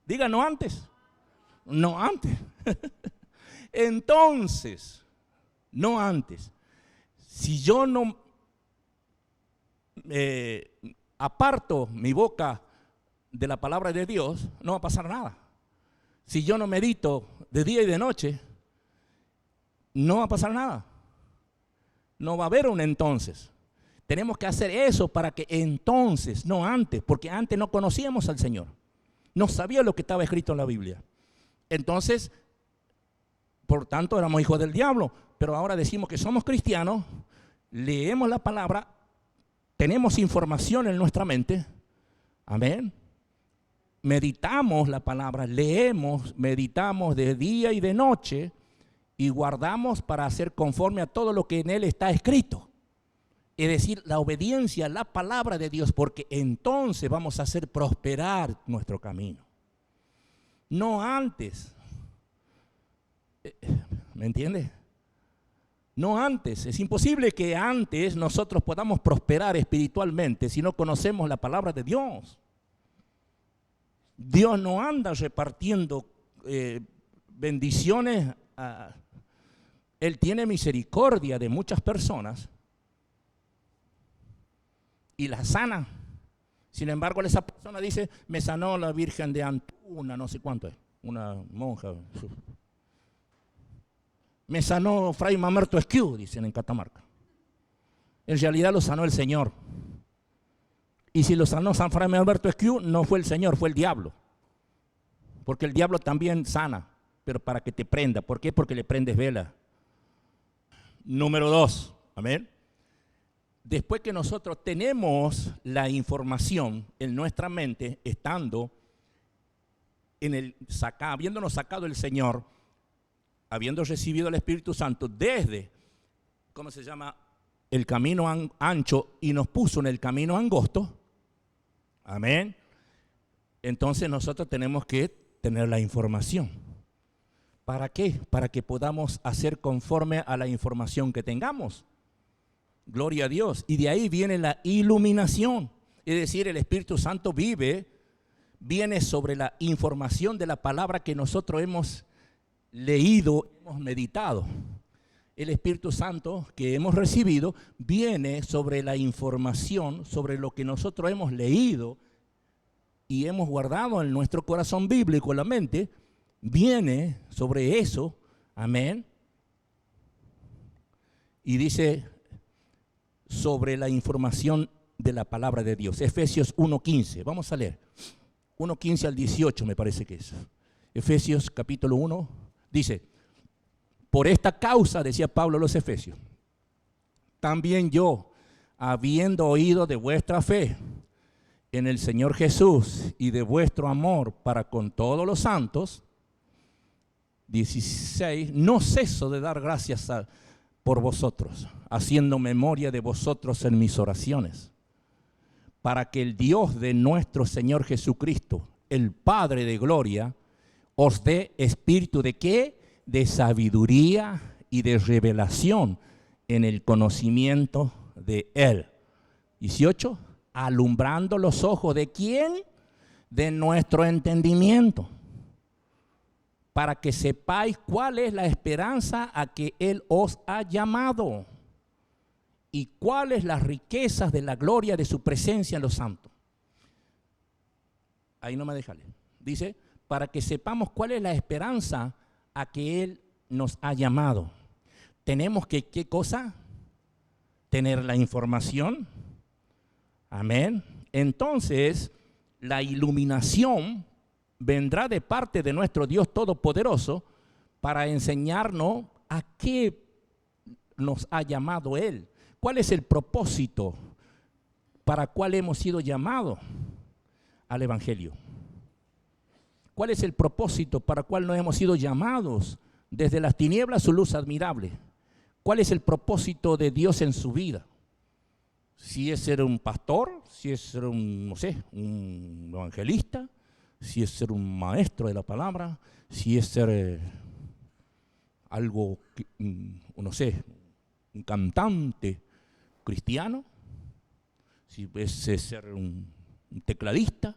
diga no antes. no antes. Entonces, no antes. Si yo no aparto mi boca de la palabra de Dios, no va a pasar nada. Si yo no medito de día y de noche, no va a pasar nada. No va a haber un entonces. Tenemos que hacer eso para que entonces, no antes, porque antes no conocíamos al Señor. No sabía lo que estaba escrito en la Biblia. Entonces, por tanto, éramos hijos del diablo. Pero ahora decimos que somos cristianos, leemos la palabra, tenemos información en nuestra mente. Amén. Meditamos la palabra, leemos, meditamos de día y de noche y guardamos para hacer conforme a todo lo que en él está escrito. Es decir, la obediencia a la palabra de Dios, porque entonces vamos a hacer prosperar nuestro camino. No antes. ¿Me entiende? No antes. Es imposible que antes nosotros podamos prosperar espiritualmente si no conocemos la palabra de Dios. Dios no anda repartiendo bendiciones. Él tiene misericordia de muchas personas y las sana. Sin embargo, esa persona dice, me sanó la Virgen de Antuna, no sé cuánto es, una monja. Me sanó Fray Mamerto Esquiu, dicen en Catamarca. En realidad lo sanó el Señor. Y si lo sanó San Fray Mamerto Esquiu, no fue el Señor, fue el diablo. Porque el diablo también sana, pero para que te prenda. ¿Por qué? Porque le prendes vela. Número 2, amén. Después que nosotros tenemos la información en nuestra mente, estando habiéndonos sacado el Señor, habiendo recibido el Espíritu Santo desde, el camino ancho y nos puso en el camino angosto, amén. Entonces nosotros tenemos que tener la información. ¿Para qué? Para que podamos hacer conforme a la información que tengamos. Gloria a Dios. Y de ahí viene la iluminación. Es decir, el Espíritu Santo viene sobre la información de la palabra que nosotros hemos leído, hemos meditado. El Espíritu Santo que hemos recibido viene sobre la información, sobre lo que nosotros hemos leído y hemos guardado en nuestro corazón bíblico, en la mente, viene sobre eso, amén. Y dice sobre la información de la palabra de Dios. Efesios 1:15, vamos a leer. 1:15 al 18 me parece que es. Efesios capítulo 1, dice, por esta causa, decía Pablo a los Efesios, también yo, habiendo oído de vuestra fe en el Señor Jesús y de vuestro amor para con todos los santos, 16, no ceso de dar gracias por vosotros, haciendo memoria de vosotros en mis oraciones, para que el Dios de nuestro Señor Jesucristo, el Padre de gloria, os dé espíritu de ¿qué? De sabiduría y de revelación en el conocimiento de Él. 18, alumbrando los ojos de ¿quién? De nuestro entendimiento, para que sepáis cuál es la esperanza a que Él os ha llamado y cuáles las riquezas de la gloria de su presencia en los santos. Ahí no me deja leer. Dice, para que sepamos cuál es la esperanza a que Él nos ha llamado. Tenemos que, ¿qué cosa? Tener la información. Amén. Entonces, la iluminación vendrá de parte de nuestro Dios Todopoderoso para enseñarnos a qué nos ha llamado Él. ¿Cuál es el propósito para cuál hemos sido llamados al Evangelio? ¿Cuál es el propósito para cuál nos hemos sido llamados desde las tinieblas su luz admirable? ¿Cuál es el propósito de Dios en su vida? Si es ser un pastor, si es ser un, no sé, un evangelista, si es ser un maestro de la palabra, si es ser algo, no sé, un cantante cristiano, si es ser un tecladista.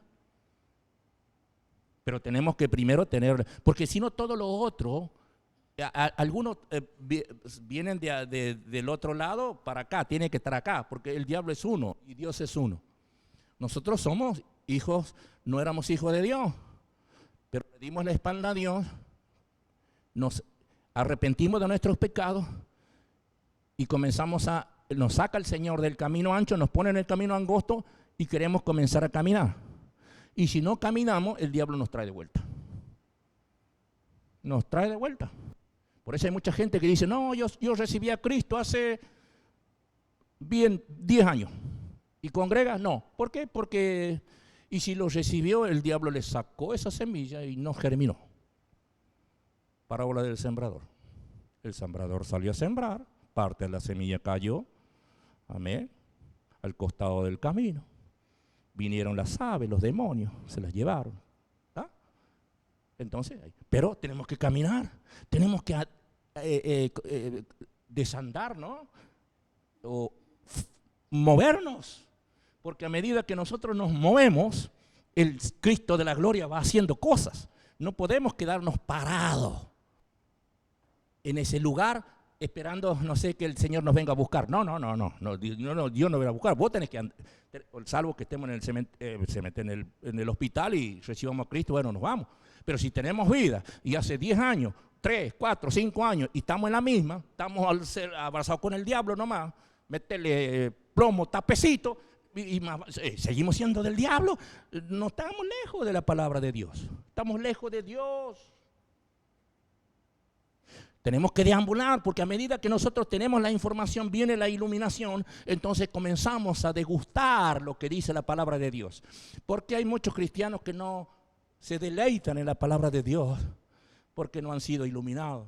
Pero tenemos que primero tener, porque si no todo lo otro, algunos vienen del otro lado para acá, tiene que estar acá, porque el diablo es uno y Dios es uno. Nosotros somos hijos, no éramos hijos de Dios, pero le dimos la espalda a Dios, nos arrepentimos de nuestros pecados y nos saca el Señor del camino ancho, nos pone en el camino angosto y queremos comenzar a caminar. Y si no caminamos, el diablo nos trae de vuelta. Nos trae de vuelta. Por eso hay mucha gente que dice, no, yo recibí a Cristo hace 10 años. ¿Y congrega? No. ¿Por qué? Porque, y si lo recibió, el diablo le sacó esa semilla y no germinó. Parábola del sembrador. El sembrador salió a sembrar, parte de la semilla cayó, amén, al costado del camino. Vinieron las aves, los demonios, se las llevaron. ¿Ah? Entonces, pero tenemos que caminar, tenemos que desandar, ¿no? O movernos, porque a medida que nosotros nos movemos, el Cristo de la gloria va haciendo cosas. No podemos quedarnos parados en ese lugar esperando, no sé, que el Señor nos venga a buscar. No, Dios no viene a buscar. Vos tenés que andar, salvo que estemos en el hospital y recibamos a Cristo, bueno, nos vamos. Pero si tenemos vida y hace 10 años, 3, 4, 5 años y estamos en la misma, estamos abrazados con el diablo nomás, meterle plomo, tapecito y seguimos siendo del diablo, no estamos lejos de la palabra de Dios, estamos lejos de Dios. Tenemos que deambular porque a medida que nosotros tenemos la información, viene la iluminación, entonces comenzamos a degustar lo que dice la palabra de Dios. Porque hay muchos cristianos que no se deleitan en la palabra de Dios porque no han sido iluminados.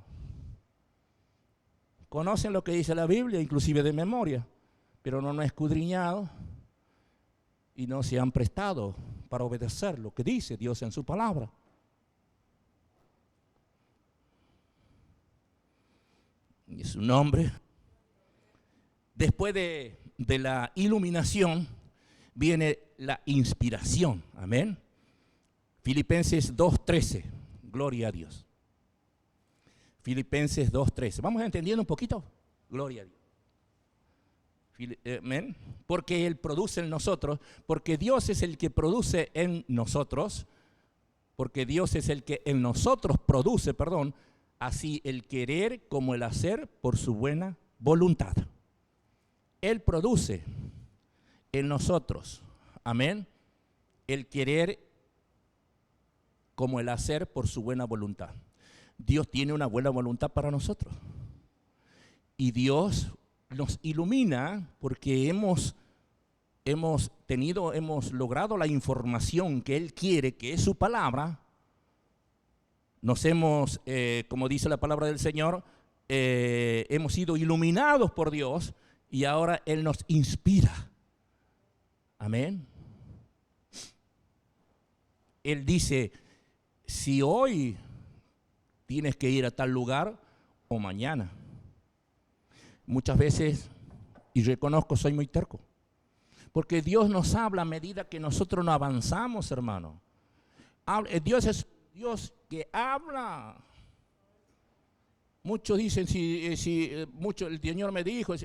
Conocen lo que dice la Biblia, inclusive de memoria, pero no han escudriñado y no se han prestado para obedecer lo que dice Dios en su palabra. Y su nombre. Después de la iluminación viene la inspiración. Amén. Filipenses 2:13. Gloria a Dios. Filipenses 2:13. ¿Vamos entendiendo un poquito? Gloria a Dios. Amén. Porque Él produce en nosotros, porque Dios es el que produce en nosotros, porque Dios es el que en nosotros produce, así el querer como el hacer por su buena voluntad. Él produce en nosotros, amén, el querer como el hacer por su buena voluntad. Dios tiene una buena voluntad para nosotros. Y Dios nos ilumina porque hemos logrado la información que Él quiere, que es su palabra. Nos hemos, como dice la palabra del Señor, hemos sido iluminados por Dios y ahora Él nos inspira. Amén. Él dice, si hoy tienes que ir a tal lugar o mañana. Muchas veces, y reconozco, soy muy terco, porque Dios nos habla a medida que nosotros no avanzamos, hermano. Dios es Dios que habla. Muchos dicen, el Señor me dijo,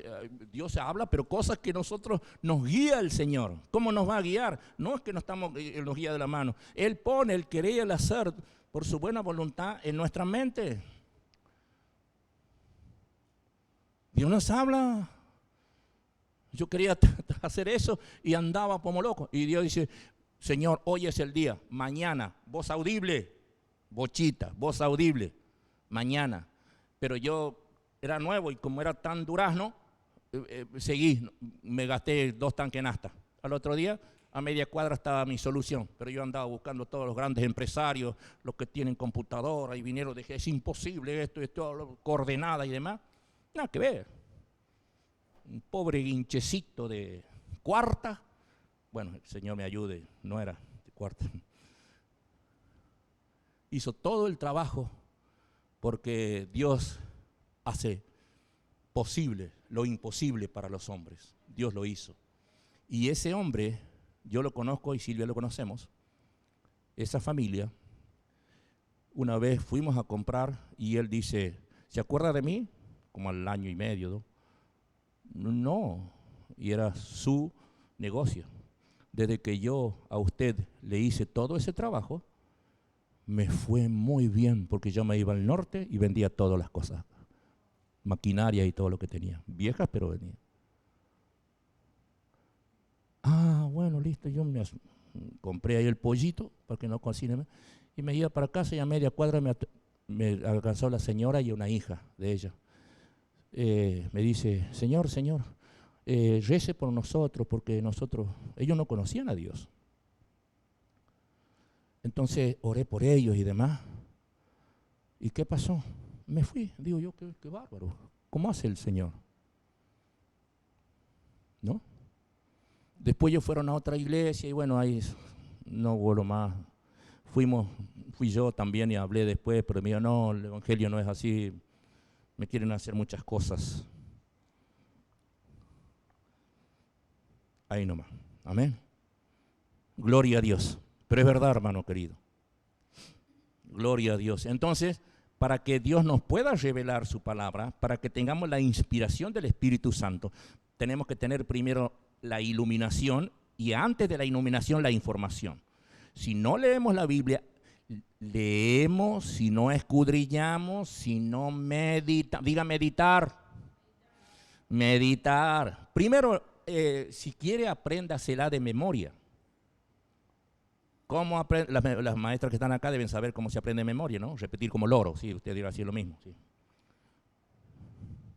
Dios habla, pero cosas que nosotros nos guía el Señor. ¿Cómo nos va a guiar? No es que nos guía de la mano. Él pone el querer y el hacer por su buena voluntad en nuestra mente. Dios nos habla. Yo quería hacer eso y andaba como loco. Y Dios dice, Señor, hoy es el día. Mañana, voz audible, bochita, voz audible, mañana. Pero yo era nuevo y como era tan durazno, seguí, me gasté 2 tanques nafta. Al otro día, a media cuadra estaba mi solución, pero yo andaba buscando todos los grandes empresarios, los que tienen computadora y vinieron, dije, es imposible esto, coordenada y demás. Nada que ver. Un pobre guinchecito de cuarta, bueno, el Señor me ayude, no era de cuarta. Hizo todo el trabajo porque Dios hace posible lo imposible para los hombres. Dios lo hizo. Y ese hombre, yo lo conozco y Silvia lo conocemos, esa familia Una vez fuimos a comprar y él dice, ¿se acuerda de mí? Como al año y medio, ¿no? No, y era su negocio. Desde que yo a usted le hice todo ese trabajo, me fue muy bien porque yo me iba al norte y vendía todas las cosas, maquinaria y todo lo que tenía, viejas pero vendía. Ah, bueno, listo, compré ahí el pollito para que no cocine y me iba para casa y a media cuadra me alcanzó la señora y una hija de ella. Me dice, señor, rece por nosotros porque ellos no conocían a Dios. Entonces oré por ellos y demás. ¿Y qué pasó? Me fui, digo yo, qué bárbaro. ¿Cómo hace el Señor? ¿No? Después ellos fueron a otra iglesia y bueno, ahí no hubo más. Fui yo también y hablé después, pero me dijo, no, el evangelio no es así, me quieren hacer muchas cosas. Ahí nomás, amén. Gloria a Dios. Pero es verdad, hermano querido. Gloria a Dios. Entonces, para que Dios nos pueda revelar su palabra, para que tengamos la inspiración del Espíritu Santo, tenemos que tener primero la iluminación y antes de la iluminación la información. Si no leemos la Biblia, leemos, si no escudriñamos, si no meditamos, diga meditar. Meditar. Primero, si quiere, apréndasela de memoria. ¿Cómo las maestras que están acá deben saber cómo se aprende de memoria, ¿no? Repetir como loro, sí, usted dirá así lo mismo, sí.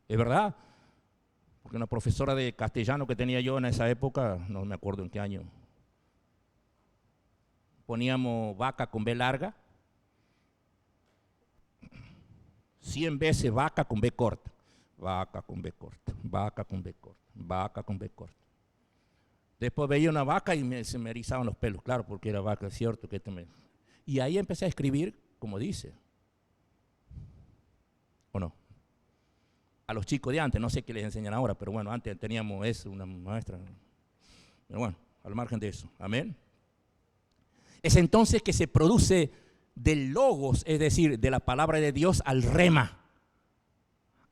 ¿Es verdad? Porque una profesora de castellano que tenía yo en esa época, no me acuerdo en qué año, poníamos vaca con B larga, 100 veces vaca con B corta, vaca con B corta, vaca con B corta, vaca con B corta. Después veía una vaca y se me erizaban los pelos, claro, porque era vaca, es cierto. Y ahí empecé a escribir como dice. ¿O no? A los chicos de antes, no sé qué les enseñan ahora, pero bueno, antes teníamos eso, una maestra. Pero bueno, al margen de eso, amén. Es entonces que se produce del logos, es decir, de la palabra de Dios al rema.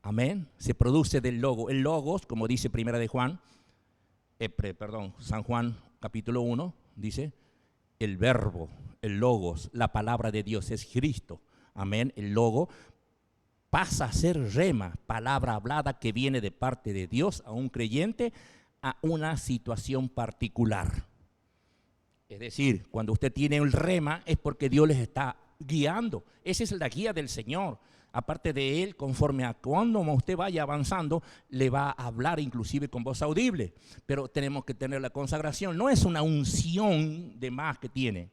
Amén. Se produce del logos. El logos, como dice Primera de Juan, San Juan capítulo 1, dice, el verbo, el logos, la palabra de Dios es Cristo. Amén. El logo pasa a ser rema, palabra hablada que viene de parte de Dios a un creyente a una situación particular. Es decir, cuando usted tiene el rema es porque Dios les está guiando. Esa es la guía del Señor. Aparte de Él, conforme a cuando usted vaya avanzando, le va a hablar inclusive con voz audible. Pero tenemos que tener la consagración. No es una unción de más que tiene.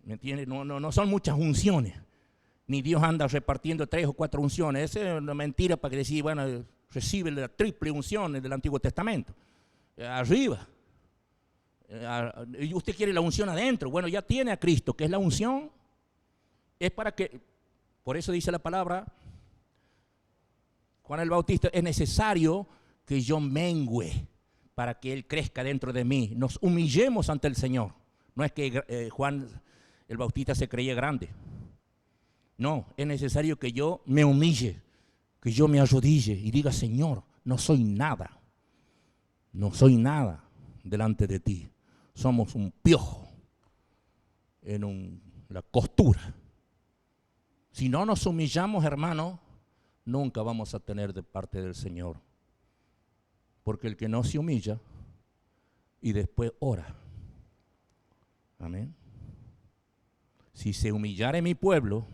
¿Me entiende? No son muchas unciones. Ni Dios anda repartiendo 3 o 4 unciones. Esa es una mentira para que decir, bueno, recibe la triple unción del Antiguo Testamento. Arriba. Y usted quiere la unción adentro. Bueno, ya tiene a Cristo, que es la unción. Es para que, por eso dice la palabra, Juan el Bautista, es necesario que yo mengüe para que Él crezca dentro de mí. Nos humillemos ante el Señor. No es que Juan el Bautista se creía grande. No, es necesario que yo me humille, que yo me arrodille y diga, Señor, no soy nada delante de ti. Somos un piojo en la costura. Si no nos humillamos, hermano, nunca vamos a tener de parte del Señor. Porque el que no se humilla y después ora. Amén. Si se humillare mi pueblo,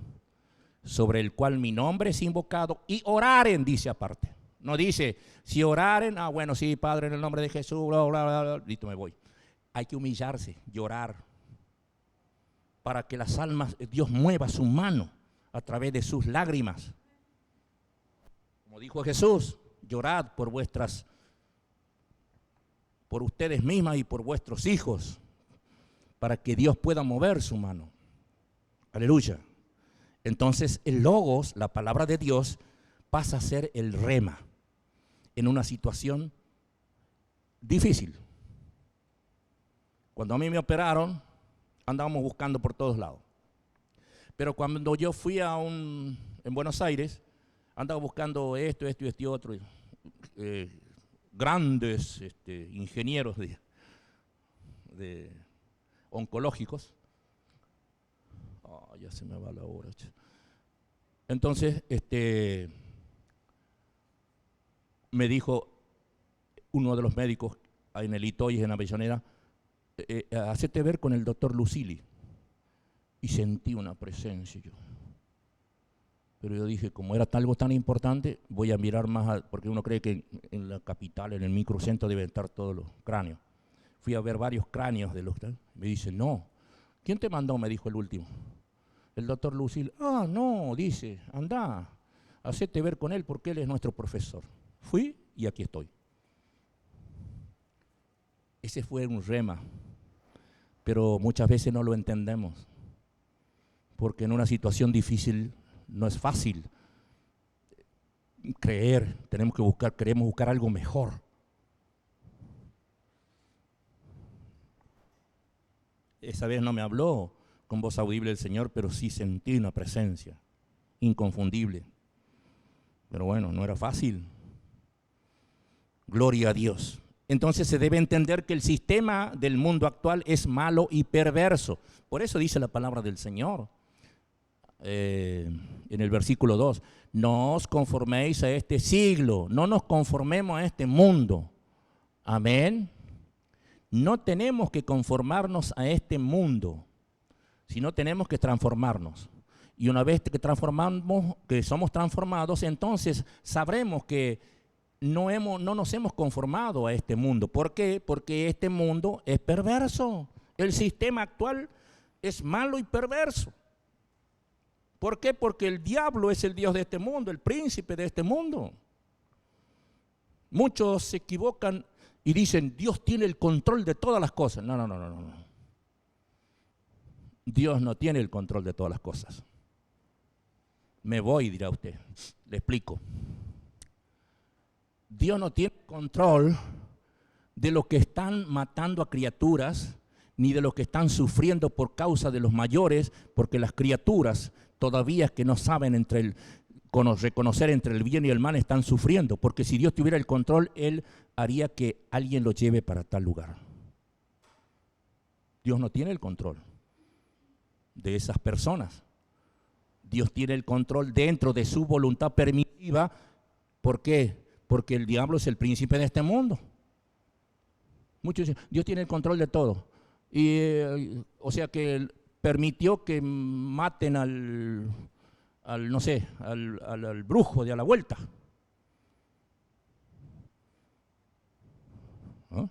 sobre el cual mi nombre es invocado, y oraren, dice aparte. No dice, si oraren, bueno, sí, Padre, en el nombre de Jesús, bla, bla, bla, bla, listo, me voy. Hay que humillarse, llorar, para que las almas, Dios mueva su mano a través de sus lágrimas. Como dijo Jesús, llorad por ustedes mismas y por vuestros hijos, para que Dios pueda mover su mano. Aleluya. Entonces el logos, la palabra de Dios, pasa a ser el rema en una situación difícil. Cuando a mí me operaron, andábamos buscando por todos lados. Pero cuando yo fui en Buenos Aires, andaba buscando esto y este otro. Grandes ingenieros de oncológicos. Ya se me va la hora. Entonces, me dijo uno de los médicos en el Itoy, en Avellaneda, hacete ver con el doctor Lucili. Y sentí una presencia yo. Pero yo dije, como era algo tan importante, voy a mirar más, porque uno cree que en la capital, en el microcentro, deben estar todos los cráneos. Fui a ver varios cráneos de los... Me dice, no. ¿Quién te mandó? Me dijo el último. El doctor Lucil. Ah, no, dice, anda, hacete ver con él porque él es nuestro profesor. Fui y aquí estoy. Ese fue un rema, pero muchas veces no lo entendemos, porque en una situación difícil no es fácil creer, queremos buscar algo mejor. Esa vez no me habló con voz audible el Señor, pero sí sentí una presencia inconfundible. Pero bueno, no era fácil. Gloria a Dios. Entonces se debe entender que el sistema del mundo actual es malo y perverso. Por eso dice la palabra del Señor en el versículo 2. No os conforméis a este siglo, no nos conformemos a este mundo. Amén. No tenemos que conformarnos a este mundo, sino tenemos que transformarnos. Y una vez que somos transformados, entonces sabremos que no nos hemos conformado a este mundo. ¿Por qué? Porque este mundo es perverso. El sistema actual es malo y perverso. ¿Por qué? Porque el diablo es el dios de este mundo, el príncipe de este mundo. Muchos se equivocan y dicen, Dios tiene el control de todas las cosas. No. Dios no tiene el control de todas las cosas. Me voy, dirá usted. Le explico. Dios no tiene control de lo que están matando a criaturas, ni de lo que están sufriendo por causa de los mayores, porque las criaturas todavía que no saben reconocer entre el bien y el mal están sufriendo, porque si Dios tuviera el control, Él haría que alguien lo lleve para tal lugar. Dios no tiene el control de esas personas. Dios tiene el control dentro de su voluntad permisiva. ¿Por qué? Porque el diablo es el príncipe de este mundo. Muchos dicen, Dios tiene el control de todo. O sea que permitió que maten al brujo de a la vuelta. ¿No?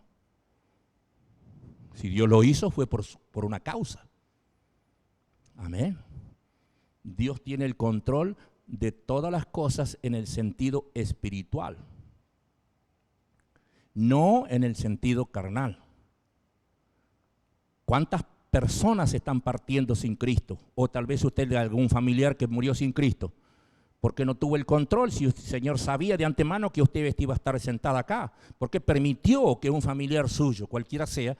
Si Dios lo hizo fue por una causa. Amén. Dios tiene el control de todas las cosas en el sentido espiritual, no en el sentido carnal. ¿Cuántas personas están partiendo sin Cristo? O tal vez usted de algún familiar que murió sin Cristo, porque no tuvo el control. Si el Señor sabía de antemano que usted iba a estar sentada acá, ¿por qué permitió que un familiar suyo, cualquiera sea,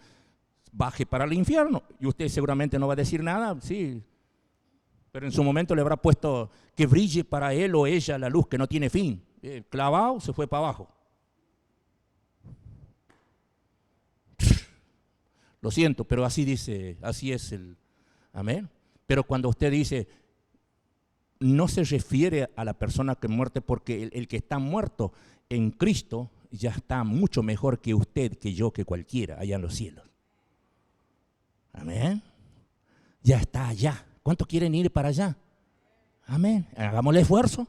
baje para el infierno? Y usted seguramente no va a decir nada, sí, pero en su momento le habrá puesto que brille para él o ella la luz que no tiene fin. Clavado, se fue para abajo. Lo siento, pero así dice, así es el amén. Pero cuando usted dice, no se refiere a la persona que muerte, porque el que está muerto en Cristo ya está mucho mejor que usted, que yo, que cualquiera allá en los cielos. Amén. Ya está allá. ¿Cuántos quieren ir para allá? Amén. Hagámosle esfuerzo.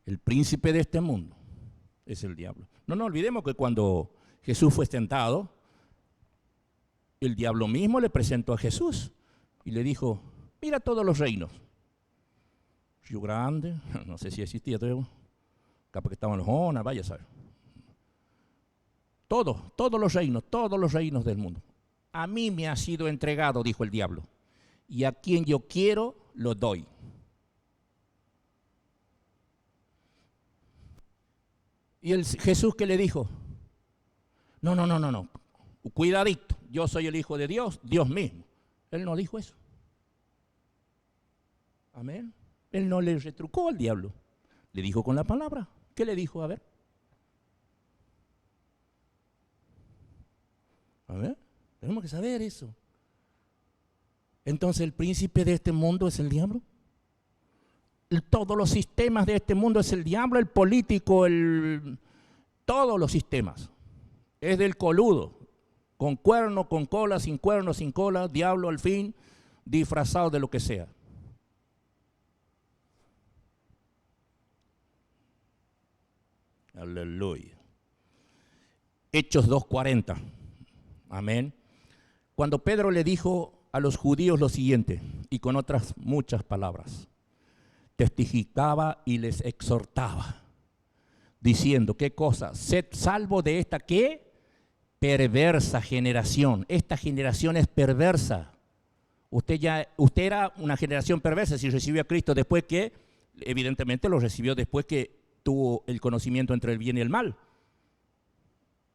El príncipe de este mundo es el diablo. No nos olvidemos que cuando Jesús fue tentado, el diablo mismo le presentó a Jesús y le dijo, mira todos los reinos. Río Grande, no sé si existía todavía, capaz que estaban los Jonas, vaya a saber. Todos los reinos del mundo. A mí me ha sido entregado, dijo el diablo, y a quien yo quiero, lo doy. ¿Y Jesús qué le dijo? No. Cuidadito, yo soy el Hijo de Dios, Dios mismo. Él no dijo eso. Amén. Él no le retrucó al diablo. Le dijo con la palabra. ¿Qué le dijo? A ver. A ver, tenemos que saber eso. Entonces, ¿el príncipe de este mundo es el diablo? Todos los sistemas de este mundo es el diablo, el político, todos los sistemas. Es del coludo, con cuerno, con cola, sin cuerno, sin cola, diablo al fin, disfrazado de lo que sea. Aleluya. Hechos 2:40. Amén. Cuando Pedro le dijo a los judíos lo siguiente, y con otras muchas palabras, testificaba y les exhortaba, diciendo, ¿qué cosa? Sed salvo de esta, ¿qué? Perversa generación. Esta generación es perversa. Usted era una generación perversa si recibió a Cristo después que, evidentemente lo recibió después que tuvo el conocimiento entre el bien y el mal.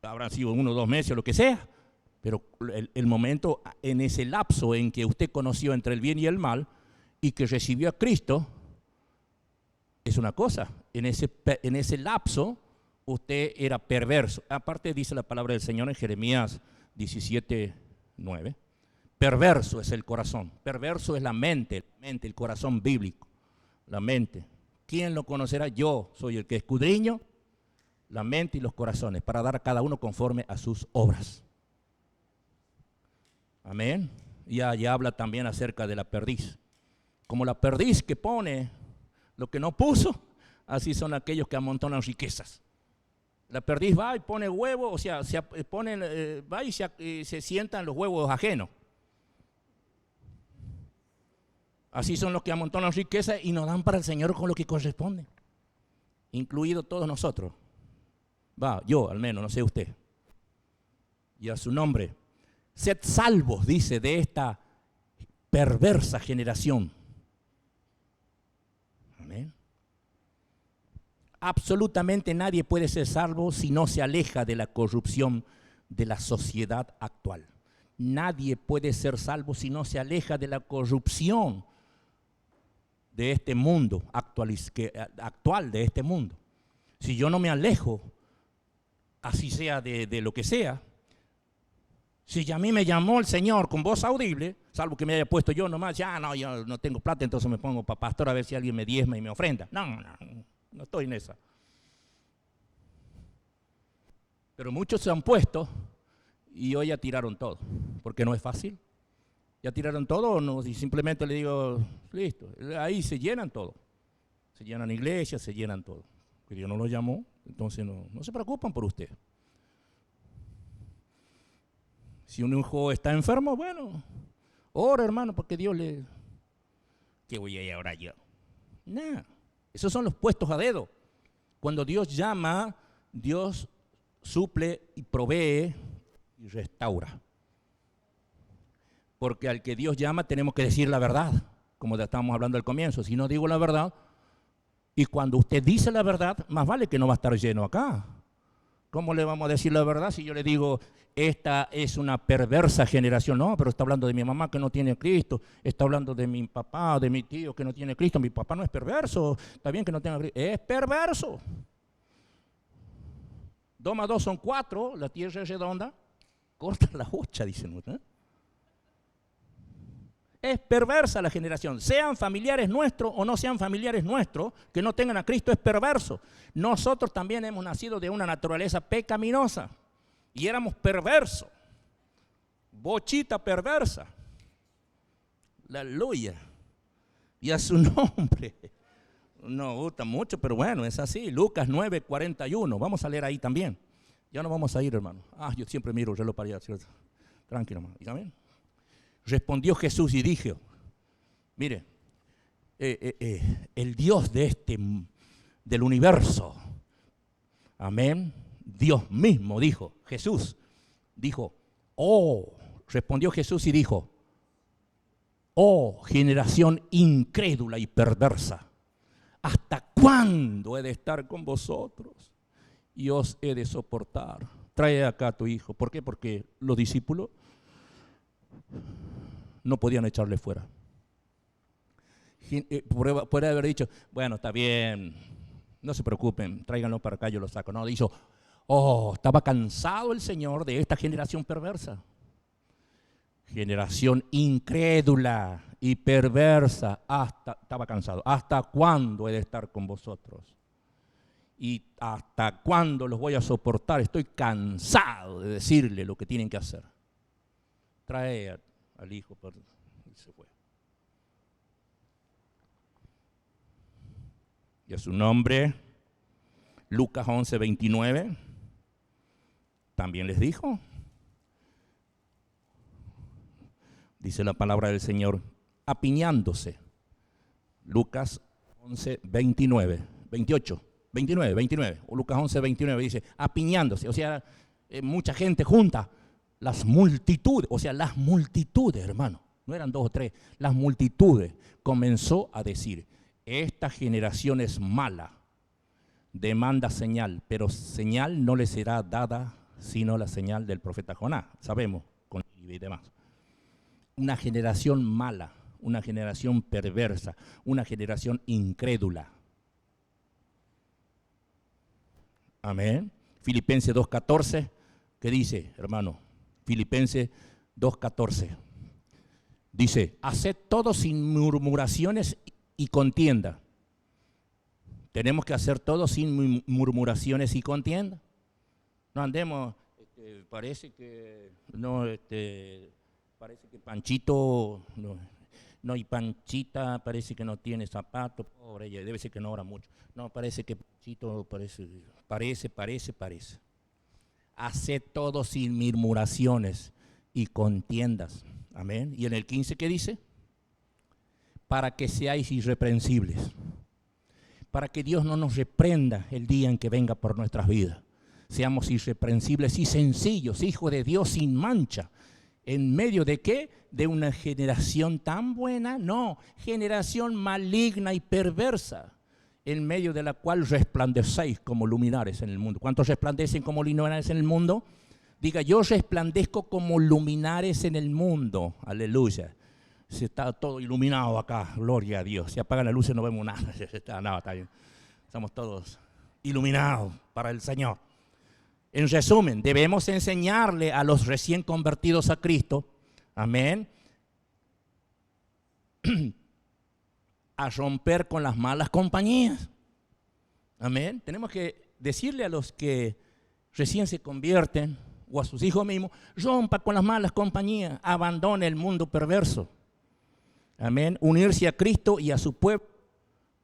Habrán sido 1 o 2 meses o lo que sea, pero el momento, en ese lapso en que usted conoció entre el bien y el mal y que recibió a Cristo, es una cosa. En ese lapso usted era perverso. Aparte dice la palabra del Señor en Jeremías 17:9. Perverso es el corazón, perverso es la mente, el corazón bíblico, la mente. ¿Quién lo conocerá? Yo soy el que escudriño la mente y los corazones para dar a cada uno conforme a sus obras. Amén. Y allí habla también acerca de la perdiz. Como la perdiz que pone lo que no puso, así son aquellos que amontonan riquezas. La perdiz va y pone huevos, o sea, va y se sientan los huevos ajenos. Así son los que amontonan riqueza y nos dan para el Señor con lo que corresponde, incluido todos nosotros. Yo al menos, no sé usted. Y a su nombre, sed salvos, dice, de esta perversa generación. Amén. Absolutamente nadie puede ser salvo si no se aleja de la corrupción de la sociedad actual. Nadie puede ser salvo si no se aleja de la corrupción de este mundo, actual de este mundo. Si yo no me alejo, así sea de lo que sea, si a mí me llamó el Señor con voz audible, salvo que me haya puesto yo nomás, yo no tengo plata, entonces me pongo para pastor a ver si alguien me diezma y me ofrenda. No estoy en esa. Pero muchos se han puesto y hoy ya tiraron todo, porque no es fácil. ¿Ya tiraron todo o no? Y simplemente le digo, listo, ahí se llenan todo. Se llenan iglesias, se llenan todo. Que Dios no lo llamó, entonces no se preocupan por usted. Si un hijo está enfermo, bueno, ora hermano, porque Dios le... ¿Qué voy a ir ahora yo? No, esos son los puestos a dedo. Cuando Dios llama, Dios suple y provee y restaura. Porque al que Dios llama tenemos que decir la verdad, como estábamos hablando al comienzo. Si no digo la verdad, y cuando usted dice la verdad, más vale que no va a estar lleno acá. ¿Cómo le vamos a decir la verdad si yo le digo, esta es una perversa generación? No, pero está hablando de mi mamá que no tiene Cristo, está hablando de mi papá, de mi tío que no tiene Cristo. Mi papá no es perverso, está bien que no tenga Cristo, es perverso. 2 más 2 son 4, la tierra es redonda, corta la hocha, dicen ustedes. Es perversa la generación, sean familiares nuestros o no sean familiares nuestros, que no tengan a Cristo es perverso. Nosotros también hemos nacido de una naturaleza pecaminosa y éramos perversos, bochita perversa. Aleluya. Y a su nombre. No gusta mucho, pero bueno, es así. Lucas 9:41, vamos a leer ahí también. Ya no vamos a ir, hermano. Yo siempre miro el reloj para allá, ¿cierto? Tranquilo, hermano. ¿Amén? Respondió Jesús y dijo, mire, el Dios del universo, amén, Dios mismo dijo, Jesús dijo, respondió Jesús y dijo, generación incrédula y perversa, ¿hasta cuándo he de estar con vosotros y os he de soportar? trae acá a tu hijo. ¿Por qué? Porque los discípulos no podían echarle fuera. Puede haber dicho, bueno, está bien, no se preocupen, tráiganlo para acá, yo lo saco. No, dijo, estaba cansado el Señor de esta generación perversa. Generación incrédula y perversa, estaba cansado. ¿Hasta cuándo he de estar con vosotros? ¿Y hasta cuándo los voy a soportar? Estoy cansado de decirle lo que tienen que hacer. Trae al hijo, y se fue. Y a su nombre, Lucas 11:29, también les dijo, dice la palabra del Señor, apiñándose. Lucas 11:29, 29, o Lucas 11:29 dice, apiñándose, o sea, mucha gente junta, las multitudes, hermano, no eran 2 o 3, las multitudes, comenzó a decir, esta generación es mala, demanda señal, pero señal no le será dada sino la señal del profeta Jonás, sabemos, con y demás. Una generación mala, una generación perversa, una generación incrédula. Amén. Filipenses 2:14, ¿qué dice, hermano? Filipenses 2:14. Dice, haced todo sin murmuraciones y contienda. Tenemos que hacer todo sin murmuraciones y contienda. No andemos, parece que Panchito, no, y Panchita parece que no tiene zapatos, pobre ella, debe ser que no ora mucho. No, parece que Panchito parece. Haced todo sin murmuraciones y contiendas. Amén. Y en el 15, ¿qué dice? Para que seáis irreprensibles. Para que Dios no nos reprenda el día en que venga por nuestras vidas. Seamos irreprensibles y sencillos, hijos de Dios sin mancha. ¿En medio de qué? ¿De una generación tan buena? No, generación maligna y perversa, en medio de la cual resplandecéis como luminares en el mundo. ¿Cuántos resplandecen como luminares en el mundo? Diga, yo resplandezco como luminares en el mundo. Aleluya. Se está todo iluminado acá, gloria a Dios. Si apagan la luz no vemos nada. Está bien. Estamos todos iluminados para el Señor. En resumen, debemos enseñarle a los recién convertidos a Cristo, amén, a romper con las malas compañías. Amén. Tenemos que decirle a los que recién se convierten o a sus hijos mismos, rompa con las malas compañías, abandone el mundo perverso. Amén. Unirse a Cristo y a su pueblo.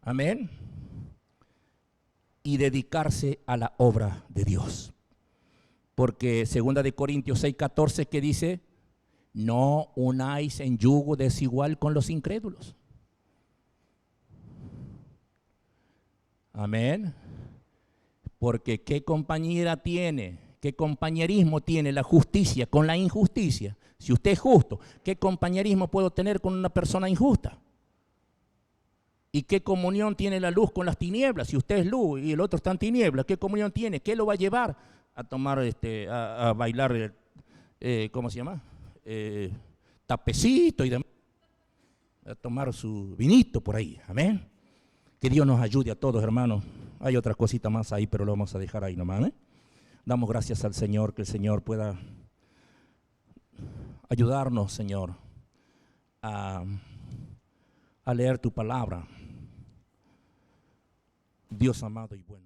Amén. Y dedicarse a la obra de Dios. Porque 2 Corintios 6:14 que dice, no unáis en yugo desigual con los incrédulos. Amén. Porque qué compañera tiene, qué compañerismo tiene la justicia con la injusticia. Si usted es justo, ¿qué compañerismo puedo tener con una persona injusta? ¿Y qué comunión tiene la luz con las tinieblas? Si usted es luz y el otro está en tinieblas, ¿qué comunión tiene? ¿Qué lo va a llevar a tomar, a bailar, ¿cómo se llama? Tapecito y demás. A tomar su vinito por ahí, amén. Que Dios nos ayude a todos, hermanos. Hay otra cosita más ahí, pero lo vamos a dejar ahí nomás, ¿eh? Damos gracias al Señor, que el Señor pueda ayudarnos, Señor, a leer tu palabra. Dios amado y bueno.